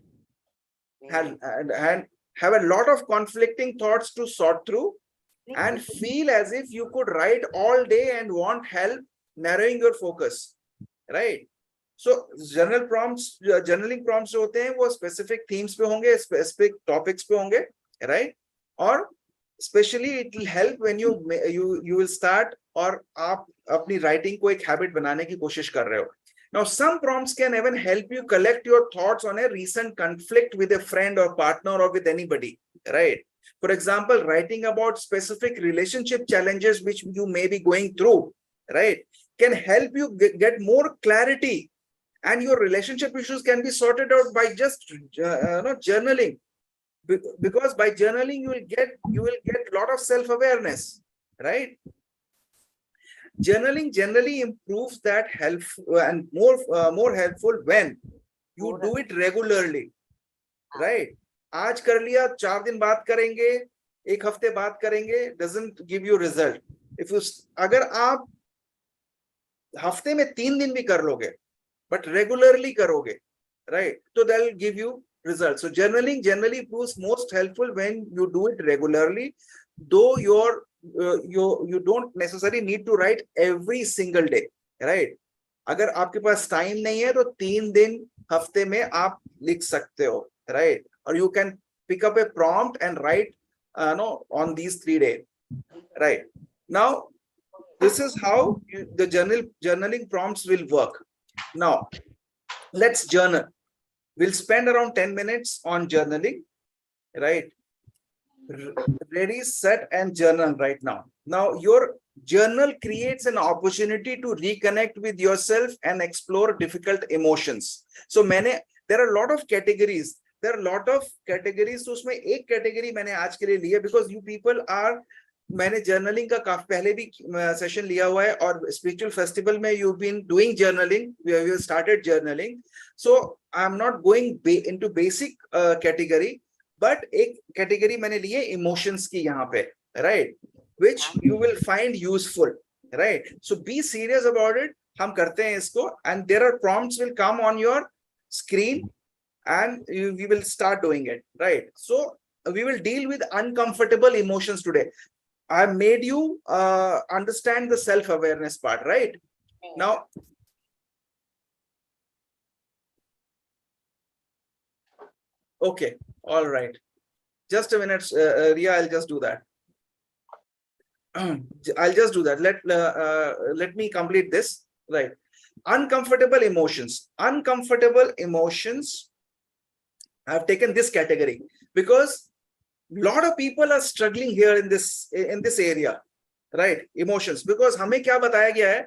and have a lot of conflicting thoughts to sort through, and feel as if you could write all day and want help narrowing your focus, right? So journaling prompts जो होते हैं वो specific themes पे होंगे, specific topics पे होंगे, right? और especially it will help when you will start और आप अपनी writing को एक habit बनाने की कोशिश कर रहे हो. Now some prompts can even help you collect your thoughts on a recent conflict with a friend or partner or with anybody, right? For example, writing about specific relationship challenges which you may be going through, right, can help you get more clarity, and your relationship issues can be sorted out by just journaling, because by journaling you will get a lot of self-awareness, right? Journaling generally improves that help and more helpful when you do it regularly, right? आज कर लिया, 4 दिन बाद करेंगे, 1 हफ्ते बाद करेंगे, doesn't give you result. If you अगर आप हफ्ते में 3 दिन भी कर लोगे but regularly करोगे, right, so that will give you results. So journaling generally proves most helpful when you do it regularly, though you don't necessarily need to write every single day, right? अगर आपके पास time नहीं है तो 3 दिन हफ्ते में आप लिख सकते हो, right? Or you can pick up a prompt and write on these 3 days, right? Now this is how the journaling prompts will work. Now let's journal. We'll spend around 10 minutes on journaling, right? Ready, set, and journal right now. Now your journal creates an opportunity to reconnect with yourself and explore difficult emotions. So there are a lot of categories. तो उसमें एक category मैंने आज के लिए लिया because you people are, मैंने journaling का काफी पहले भी सेशन लिया हुआ है और स्पिरिचुअल फेस्टिवल में you've been doing journaling, we have started journaling, so I'm not going into basic category, but एक कैटेगरी मैंने ली है इमोशंस की यहाँ पे, right, which you will find useful, right? So be serious about it. हम करते हैं इसको, and there are prompts will come on your screen and we will start doing it, right? So we will deal with uncomfortable emotions today. I made you understand the self-awareness part, right? Now okay, all right, just a minute, Ria, I'll just do that. I'll just do that. Let me complete this, right? Uncomfortable emotions. I've taken this category because a lot of people are struggling here in this area, right? Emotions, because हमें क्या बताया गया है,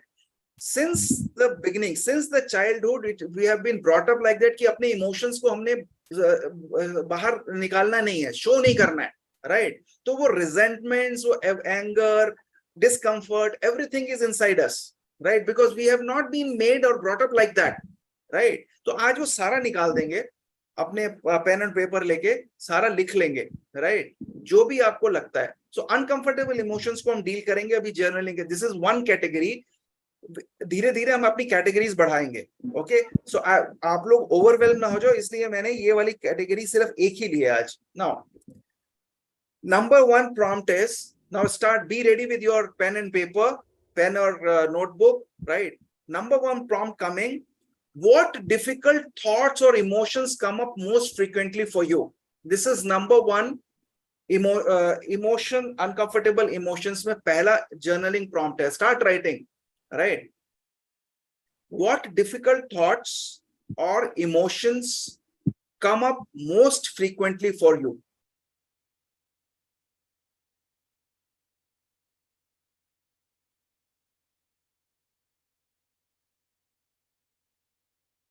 since the beginning, since the childhood, we have been brought up like that कि अपने emotions को हमने बाहर निकालना नहीं है, show नहीं करना है, right? तो वो resentments, वो anger, discomfort, everything is inside us, right? Because we have not been made or brought up like that, right? तो आज वो सारा निकाल देंगे, अपने पेन एंड पेपर लेके सारा लिख लेंगे, राइट, जो भी आपको लगता है. सो अनकंफर्टेबल इमोशंस को हम डील करेंगे अभी journaling. This is one category धीरे धीरे हम अपनी कैटेगरीज बढ़ाएंगे. ओके, सो आप लोग ओवरवेल्म ना हो जाओ, इसलिए मैंने ये वाली कैटेगरी सिर्फ एक ही ली है आज. Now number one prompt is, now start, be ready with your pen and paper, pen or notebook, right? Number one prompt coming: what difficult thoughts or emotions come up most frequently for you? This is number one emotion, uncomfortable emotions में पहला journaling prompt है. Start writing, right? What difficult thoughts or emotions come up most frequently for you?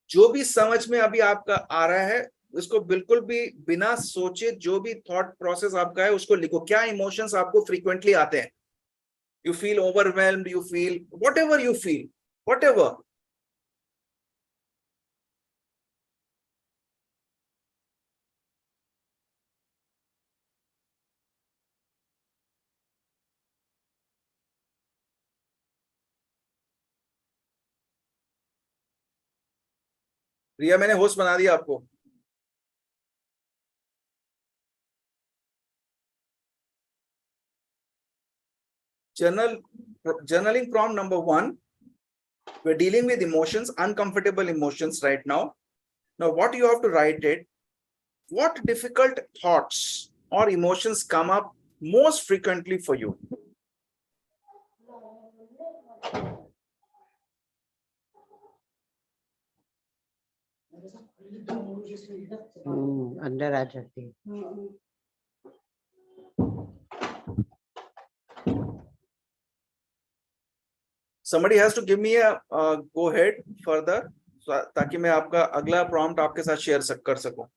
जो भी समझ में अभी आपका आ रहा है उसको बिल्कुल भी बिना सोचे, जो भी थॉट प्रोसेस आपका है उसको लिखो. क्या इमोशंस आपको फ्रीक्वेंटली आते हैं? You feel overwhelmed, you feel whatever you feel, whatever. Riya, मैंने होस्ट बना दिया आपको. Journaling prompt number one. We're dealing with emotions, uncomfortable emotions right now. Now, what you have to write it: what difficult thoughts or emotions come up most frequently for you? अंदर आ जाती है. Somebody has to give me a go ahead further, ताकि मैं आपका अगला prompt आपके साथ share कर सकूं.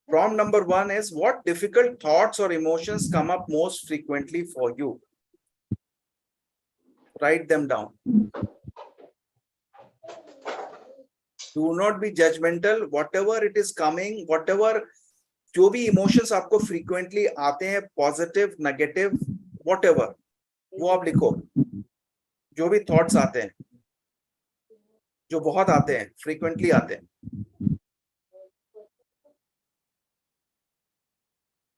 Prompt number one is: what difficult thoughts or emotions come up most frequently for you? Write them down. Do not be judgmental. Whatever it is coming, whatever, जो भी emotions आपको frequently आते हैं, positive, negative, whatever, वो आप लिखो. जो भी thoughts आते हैं, जो बहुत आते हैं, frequently आते हैं.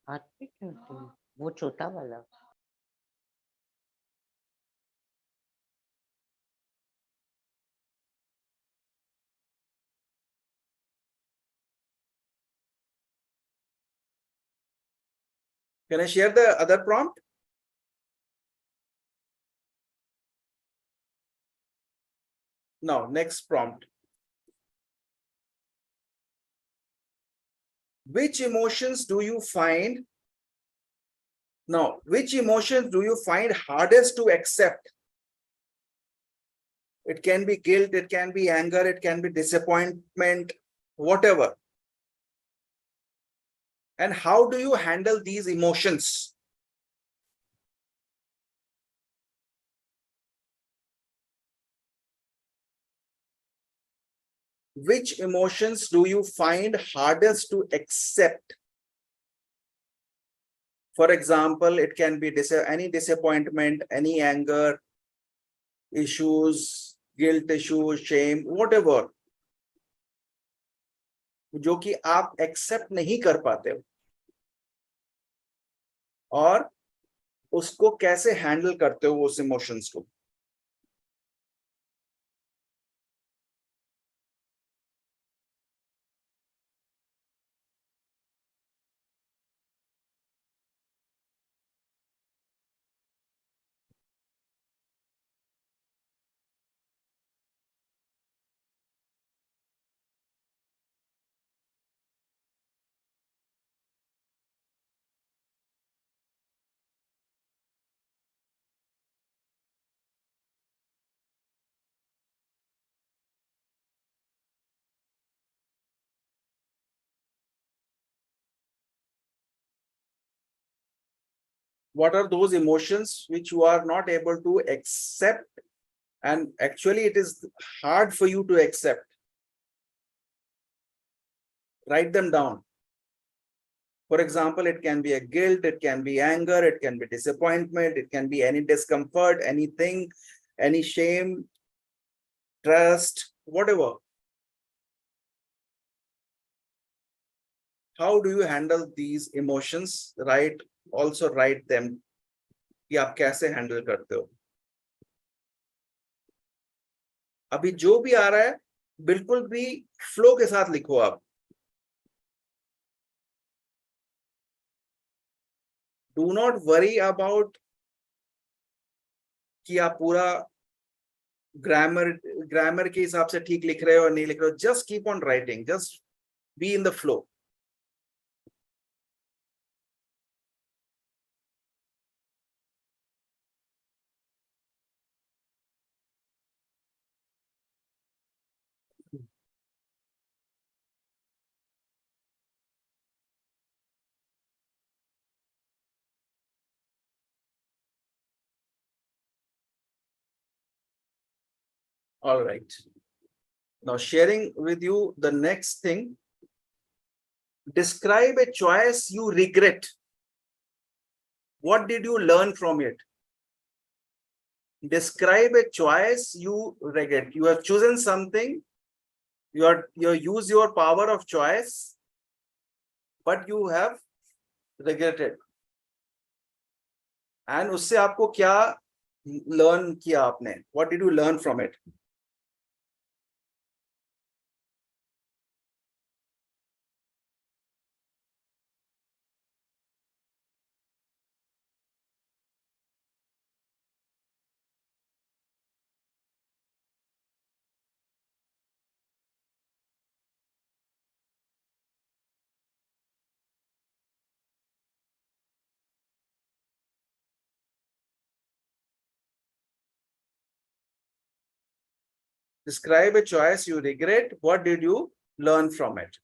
आती क्यों थी? वो छोटा वाला. Can I share the other prompt? Now, next prompt. Which emotions do you find? Now, which emotions do you find hardest to accept? It can be guilt, it can be anger, it can be disappointment, whatever. And how do you handle these emotions? Which emotions do you find hardest to accept? For example, it can be any disappointment, any anger issues, guilt issues, shame, whatever, जो कि आप accept नहीं कर पाते हो, और उसको कैसे हैंडल करते हो उस इमोशंस को. What are those emotions which you are not able to accept, and actually it is hard for you to accept? Write them down. For example, it can be a guilt, it can be anger, it can be disappointment, it can be any discomfort, anything, any shame, trust, whatever. How do you handle these emotions? Also write them कि आप कैसे handle करते हो. अभी जो भी आ रहा है बिल्कुल भी फ्लो के साथ लिखो आप. Do not worry about कि आप पूरा ग्रामर के हिसाब से ठीक लिख रहे हो और नहीं लिख रहे हो. Just keep on writing. Just be in the flow. All right. Now sharing with you the next thing. Describe a choice you regret. What did you learn from it? Describe a choice you regret. You have chosen something. You use your power of choice, but you have regretted. And उससे आपको क्या learn किया आपने? What did you learn from it? Describe a choice you regret. What did you learn from it?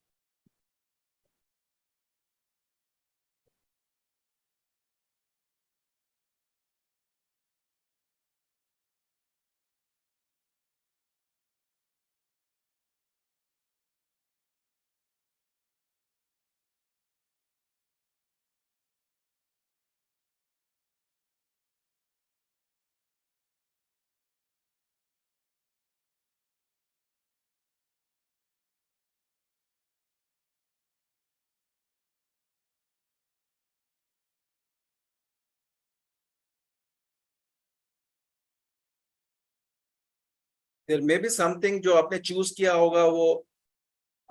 There may be something जो आपने choose किया होगा वो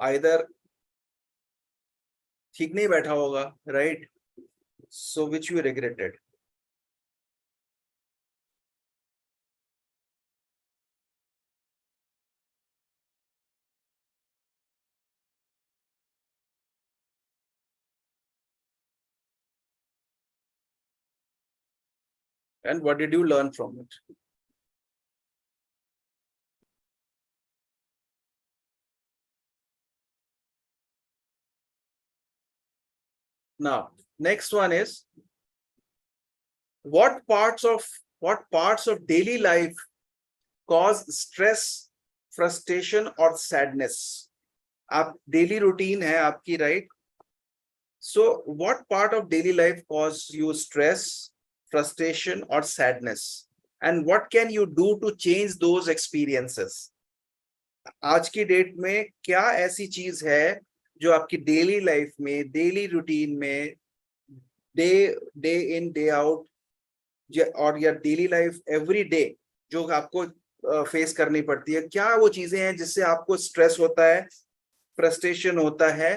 either ठीक नहीं बैठा होगा, right? So which you regretted. And what did you learn from it? Now, next one is what parts of daily life cause stress, frustration or sadness? आप daily routine है आपकी, right? So what part of daily life cause you stress, frustration or sadness? And what can you do to change those experiences? आज की date में क्या ऐसी चीज है जो आपकी डेली लाइफ में, डेली रूटीन में, डे इन डे आउट और या डेली लाइफ एवरी डे जो आपको फेस करनी पड़ती है, क्या वो चीजें हैं जिससे आपको स्ट्रेस होता है, फ्रस्ट्रेशन होता है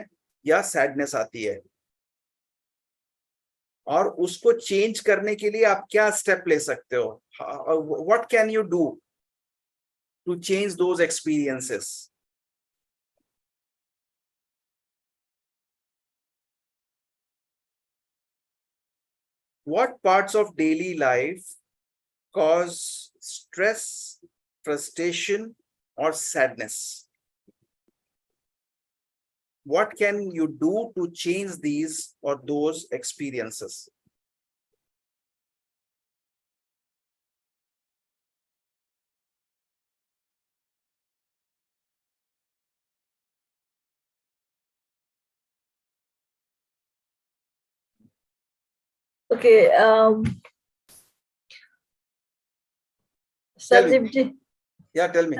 या सैडनेस आती है, और उसको चेंज करने के लिए आप क्या स्टेप ले सकते हो? What can you do to change those experiences? What parts of daily life cause stress, frustration, or sadness? What can you do to change these or those experiences? Okay. Tell me. Sandeep, Yeah, tell me.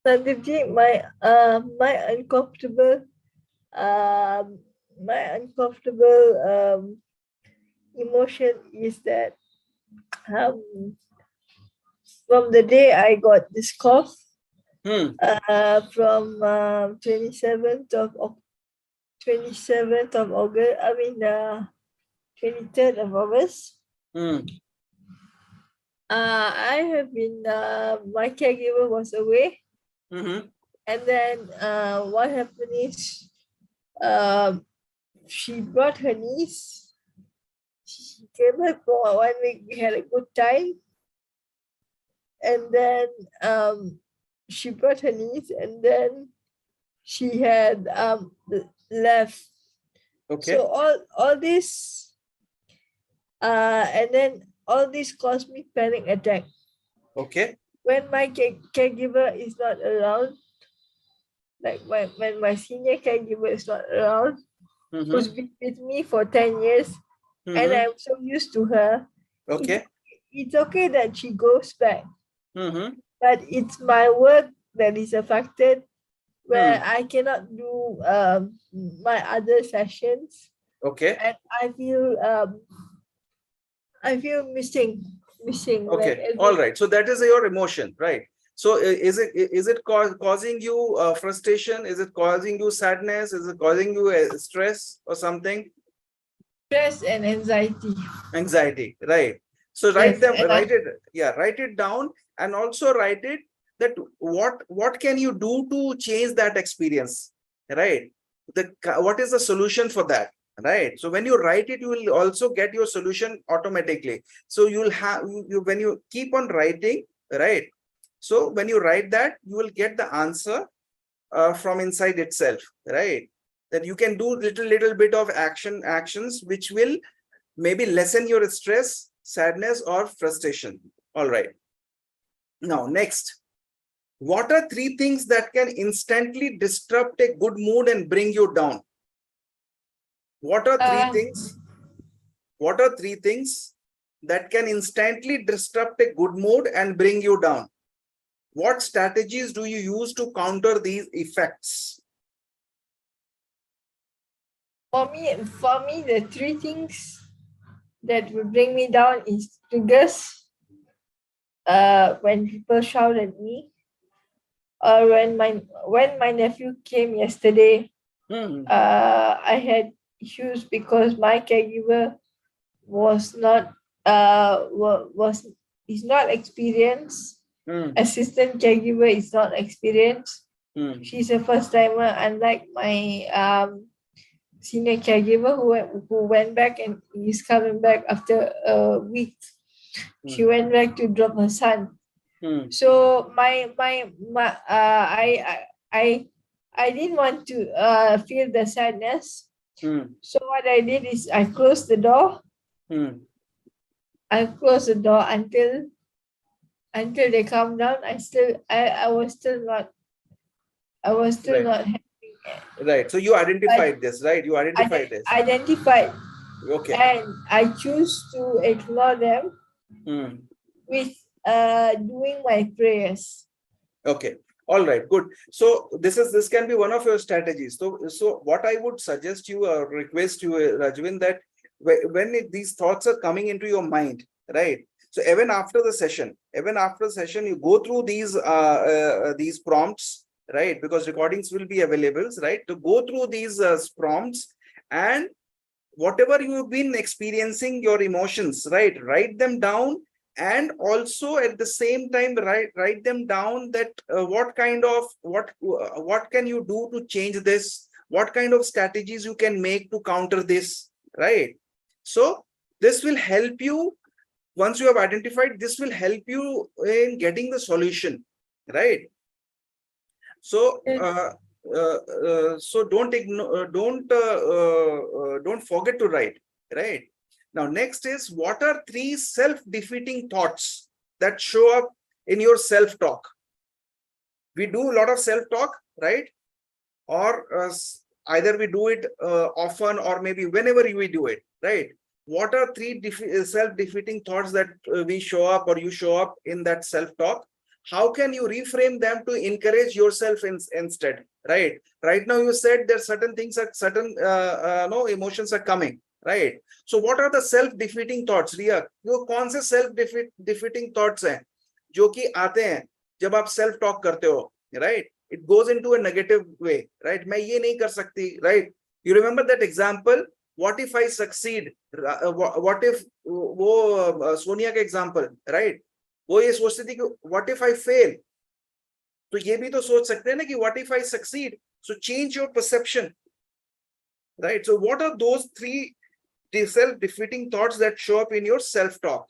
Sandeep, my uncomfortable emotion is that from the day I got this cough, from 27th of 27th of August, 23rd of August. I have been, my caregiver was away. And then what happened is, she brought her niece. She came back for 1 week. We had a good time. And then she brought her niece, and then she had left. Okay. So all this, and then all this caused me panic attack. Okay. When my caregiver is not around, like when my senior caregiver is not around, who's been with me for 10 years, and I'm so used to her. Okay. It's okay that she goes back. But it's my work that is affected, where I cannot do my other sessions. Okay. And I feel missing. Okay. Like All right. So that is your emotion, right? So is it causing you frustration? Is it causing you sadness? Is it causing you stress or something? Stress and anxiety. Anxiety, right? So write it down, and also write it that what can you do to change that experience, right? What is the solution for that, right? So when you write it, you will also get your solution automatically. So you'll have when you keep on writing, right? So when you write that, you will get the answer from inside itself, right? That you can do little bit of actions which will maybe lessen your stress, sadness, or frustration. All right. Now, next, what are 3 things that can instantly disrupt a good mood and bring you down? What are 3 things? What are 3 things that can instantly disrupt a good mood and bring you down? What strategies do you use to counter these effects? For me, the 3 things that will bring me down is triggers. When people shout at me, or when my nephew came yesterday, I had issues because my caregiver was not is not experienced. Assistant caregiver is not experienced. She's a first timer, unlike my senior caregiver who went back and is coming back after a week. She went back to drop her son. So I didn't want to feel the sadness. So what I did is I closed the door. I closed the door until they calm down. I was still not happy. Right. So you identified this, right? You identified this. Identified. Okay. And I choose to ignore them with doing my prayers. Okay. All right. Good. So this can be one of your strategies. So what I would suggest you or request you, Rajvin, that when these thoughts are coming into your mind, right? So even after the session, you go through these prompts, right? Because recordings will be available, right? To go through these prompts, and whatever you've been experiencing, your emotions, right? Write them down, and also at the same time write them down that what can you do to change this, what kind of strategies you can make to counter this, right? So this will help you. Once you have identified, this will help you in getting the solution, right? So so don't ignore, don't forget to write, right? Now, next is, what are 3 self-defeating thoughts that show up in your self-talk? We do a lot of self-talk, right? Or either we do it often, or maybe whenever we do it, right? what are three self-defeating thoughts that we show up or you show up in that self-talk? How can you reframe them to encourage yourself instead? Right now you said there certain things are certain no emotions are coming, right? So what are the self-defeating thoughts? Riya, वो कौन से self-defeating thoughts हैं जो कि आते हैं जब आप self talk करते हो, right? It goes into a negative way, right? मैं ये नहीं कर सकती, right? You remember that example? What if I succeed? What if वो सोनिया का example, right? वो ये सोचती थी कि what if I fail? तो ये भी तो सोच सकते हैं ना कि what if I succeed? So change your perception, right? So what are those three self-defeating thoughts that show up in your self-talk?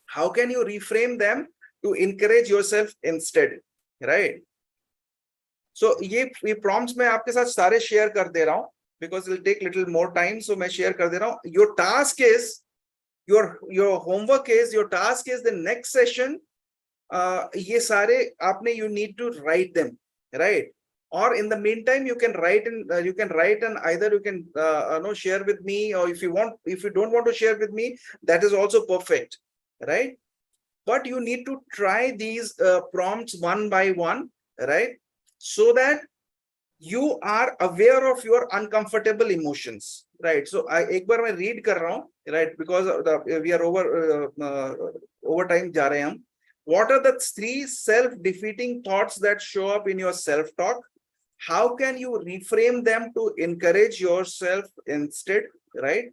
How can you reframe them to encourage yourself instead, right? So ये prompts मैं आपके साथ सारे share कर दे रहा हूँ because it will take little more time. So मैं share कर दे रहा हूँ. Your task is, your homework is, your task is the next session. ये सारे आपने, you need to write them, right? Or in the meantime, you can write and either you can share with me, or if you don't want to share with me, that is also perfect, right? But you need to try these prompts one by one, right? So that you are aware of your uncomfortable emotions, right? So एक बार मैं read कर रहा हूँ, right? Because we are over time जा रहे हैं हम. What are the three self-defeating thoughts that show up in your self-talk? How can you reframe them to encourage yourself instead, right?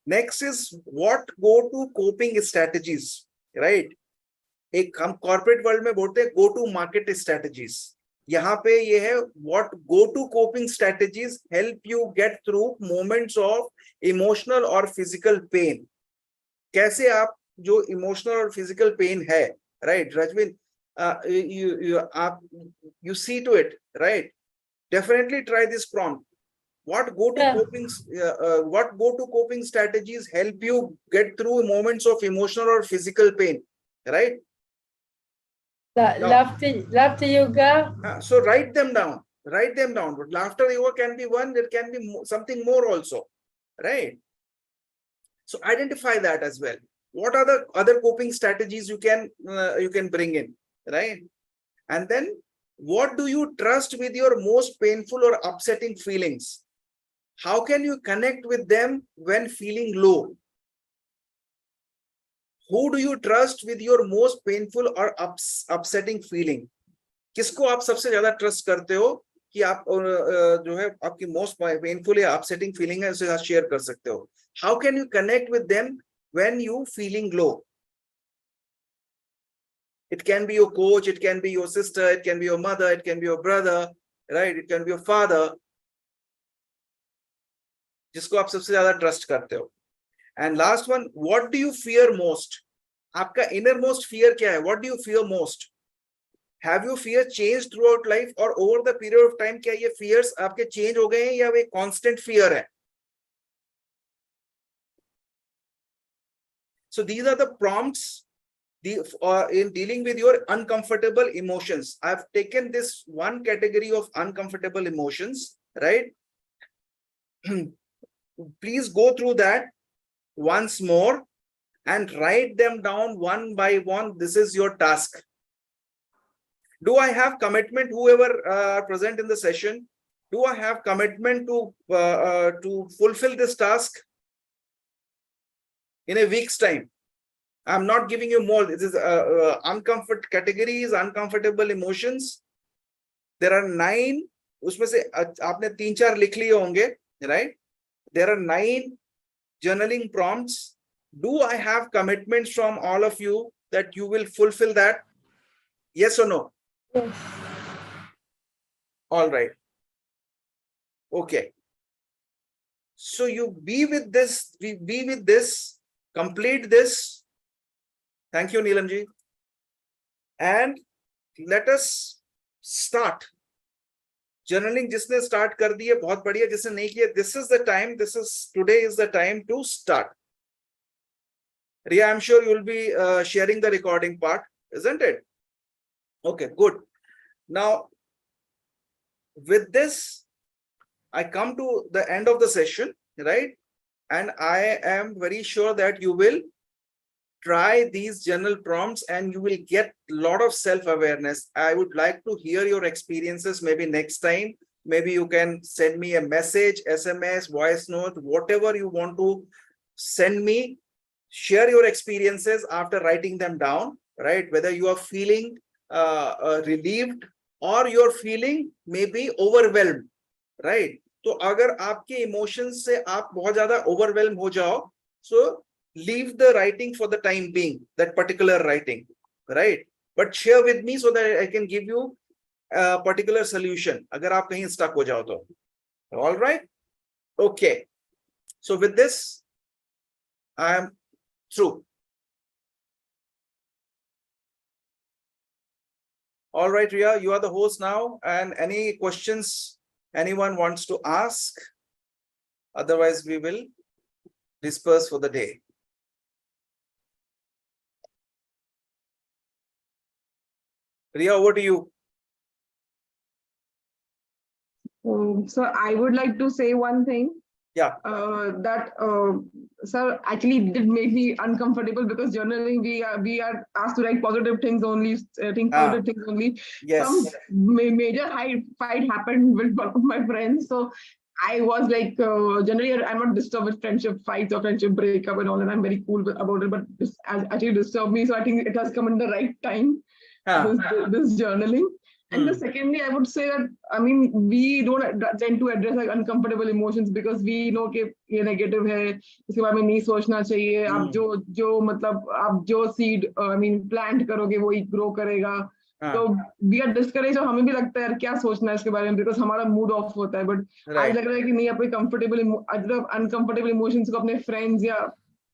Next is what go-to coping strategies, right? एक हम corporate world में बोलते हैं go-to-market strategies. यहाँ पे ये है what go-to coping strategies help you get through moments of emotional or physical pain. कैसे आप जो emotional और physical pain है, right? Rajvin, you see to it, right? Definitely try this prompt. What go-to coping strategies help you get through moments of emotional or physical pain, right? Laughter yoga. So write them down. But laughter yoga can be one. There can be something more also, right? So identify that as well. What are the other coping strategies you can bring in, right? And then what do you trust with your most painful or upsetting feelings? How can you connect with them when feeling low? Who do you trust with your most painful or upsetting feeling? किसको आप सबसे ज्यादा trust करते हो कि आप जो है आपकी मोस्ट पेनफुल या अपसेटिंग फीलिंग है उसे साथ शेयर कर सकते हो? How can you connect with them when you feeling low? It can be your coach, it can be your sister, it can be your mother, it can be your brother, right? It can be your father. जिसको आप सबसे ज्यादा trust करते हो. And last one, what do you fear most? आपका innermost fear क्या है? What do you fear most? Have your fear changed throughout life or over the period of time? क्या ये fears आपके change हो गए हैं या वे constant fear है? So these are the prompts in dealing with your uncomfortable emotions. I've taken this one category of uncomfortable emotions, right? Please go through that once more and write them down one by one. This is your task. Do I have commitment, whoever present in the session, do I have commitment to fulfill this task in a week's time? I'm not giving you more. This is uncomfort categories, uncomfortable emotions. There are 9. उसमें से आपने 3-4 लिख लिए होंगे, right? There are 9 journaling prompts. Do I have commitments from all of you that you will fulfill that? Yes or no? Yes. All right. Okay. So you be with this, complete this. Thank you, Neelamji. And let us start. Journaling जिसने start कर दी है बहुत बढ़िया, जिसने नहीं किया, this is the time, today is the time to start. Riya, I'm sure you'll be sharing the recording part, isn't it? Okay, good. Now, with this, I come to the end of the session, right? and I am very sure that you will try these journal prompts and you will get a lot of self-awareness. I would like to hear your experiences maybe next time. Maybe you can send me a message, SMS, voice note, whatever you want to send me. Share your experiences after writing them down, right? Whether you are feeling relieved or you're feeling maybe overwhelmed, right? तो अगर आपके emotions से आप बहुत ज्यादा overwhelm हो जाओ, so leave the writing for the time being, that particular writing, right? But share with me so that I can give you a particular solution अगर आप कहीं stuck हो जाओ तो. All right? Okay. So with this, I am through. All right, Ria, you are the host now, and any questions anyone wants to ask? Otherwise, we will disperse for the day. Ria, over to you. So I would like to say one thing. Yeah. That sir actually did make me uncomfortable, because journaling we are asked to write positive things only, think positive things only. Yes. Some major fight happened with one of my friends, so I was like, generally I'm not disturbed with friendship fights or friendship breakup and all, and I'm very cool about it. But this actually disturbed me, so I think it has come in the right time. This journaling. And the secondly, I would say that, I mean, we don't tend to address like uncomfortable emotions, because we know कि ये negative है, इसके बारे में नहीं सोचना चाहिए. आप जो मतलब आप जो seed, I mean, plant करोगे वो ही grow करेगा. So we are discouraged, और हमें भी लगता है यार क्या सोचना है इसके बारे में, because हमारा mood off होता है. But आज लग रहा है कि नहीं, आपको comfortable, uncomfortable emotions को अपने friends या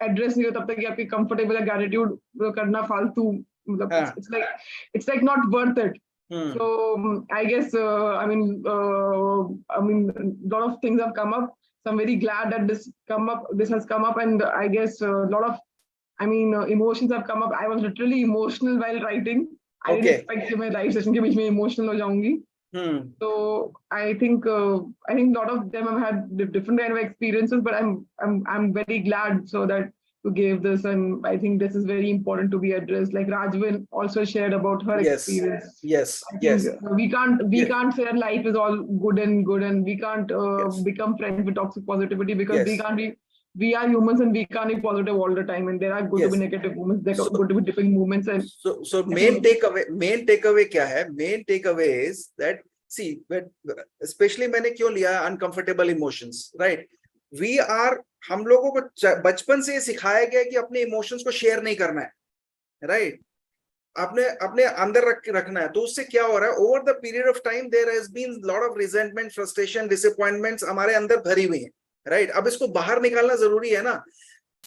address नहीं हो तब तक कि आपकी comfortable gratitude करना फालतू, मतलब it's like not worth it. So I guess I mean a lot of things have come up. So I'm very glad that this has come up, and I guess a lot of emotions have come up. I was literally emotional while writing. I didn't expect कि मैं write session के बीच में emotional हो जाऊंगी. So I think a lot of them have had different kind of experiences, but I'm very glad so that to give this, and I think this is very important to be addressed. Like Rajvin also shared about her experience. Yes. We can't say that life is all good and we can't become friends with toxic positivity, because we are humans and we can't be positive all the time, and there are going to be negative moments, there are going to be different moments. And so main takeaway क्या है? Main takeaway is that, see, especially मैंने क्यों लिया uncomfortable emotions, right? हम लोगों को बचपन से सिखाया गया कि अपने इमोशंस को शेयर नहीं करना है, राइट? अपने अंदर रखना है. तो उससे क्या हो रहा है, over the period of time there has been lot of resentment, frustration, disappointments हमारे अंदर भरी हुई है, राइट? अब इसको बाहर निकालना जरूरी है ना.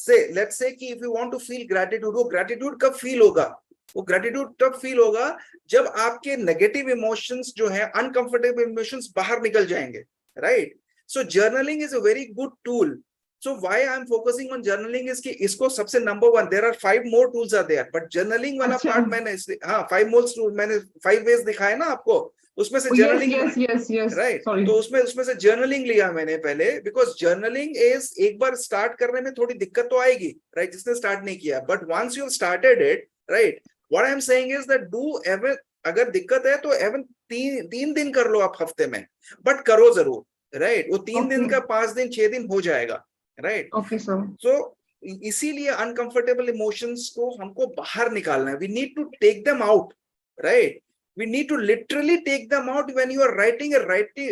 लेट्स से कि if you want to feel gratitude, वो ग्रैटिट्यूड कब फील होगा? वो ग्रैटिट्यूड तब फील होगा जब आपके नेगेटिव इमोशंस जो है, अनकंफर्टेबल इमोशंस बाहर निकल जाएंगे, right? So journaling is a very good tool. So why I'm focusing on journaling is कि इसको सबसे number one, there are 5 more tools are there, but journaling वाला part मैंने 5 more tools, मैंने 5 ways दिखाए ना आपको, उसमें से journaling, yes, right? Sorry. तो उसमें से journaling लिया मैंने पहले, because journaling is एक बार start करने में थोड़ी दिक्कत तो आएगी, right? जिसने start नहीं किया, but once you've started it, right? What I'm saying is that अगर दिक्कत है तो even 3 दिन कर लो आप हफ्ते में, but करो जरूर. राइट वो 3 दिन का 5 दिन 6 दिन हो जाएगा, राइट? Okay sir. सो इसीलिए अनकंफर्टेबल इमोशंस को हमको बाहर निकालना है. We need to take them out, right? We need to literally take them out when you are writing.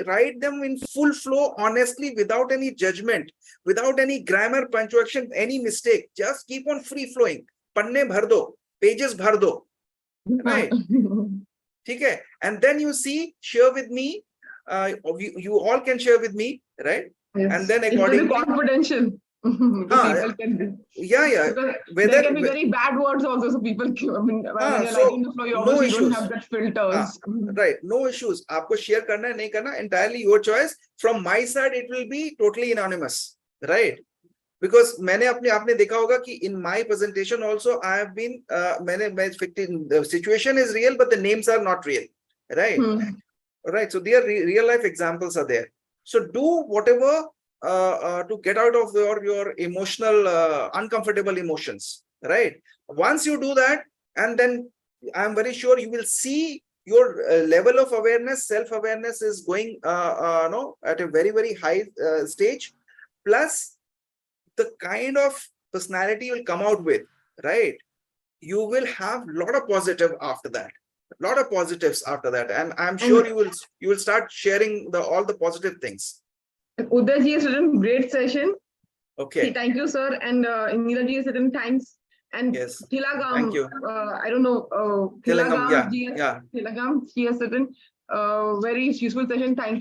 Write them in full flow, honestly, without any judgement, without any grammar, punctuation, any mistake. Just keep on free flowing. पन्ने भर दो, pages भर दो, right? ठीक है. And then you see, share with me. You all can share with me, right? Yes. And then accordingly, it's confidential. People can be. Yeah. There can be very bad words also, so people. I mean, when you're writing the flow, you obviously don't have that filters. Right, no issues. आपको share करना है नहीं करना, entirely your choice. From my side, it will be totally anonymous, right? Because आपने देखा होगा कि in my presentation also I have been the situation is real, but the names are not real, right? Right, so their real life examples are there. So do whatever to get out of your emotional uncomfortable emotions, right? Once you do that, and then I'm very sure you will see your level of awareness, self-awareness is going no, at a very, very high stage. Plus, the kind of personality you'll come out with, right? You will have a lot of positive after that, a lot of positives after that, and I'm sure you will start sharing all the positive things. Udayji has written great session. Okay. Thank you, sir. And Neelaji has written thanks. And Yes. Tilagam, Thank you. I don't know. Tilagam, Tilagam, she has written very useful session. Thank you.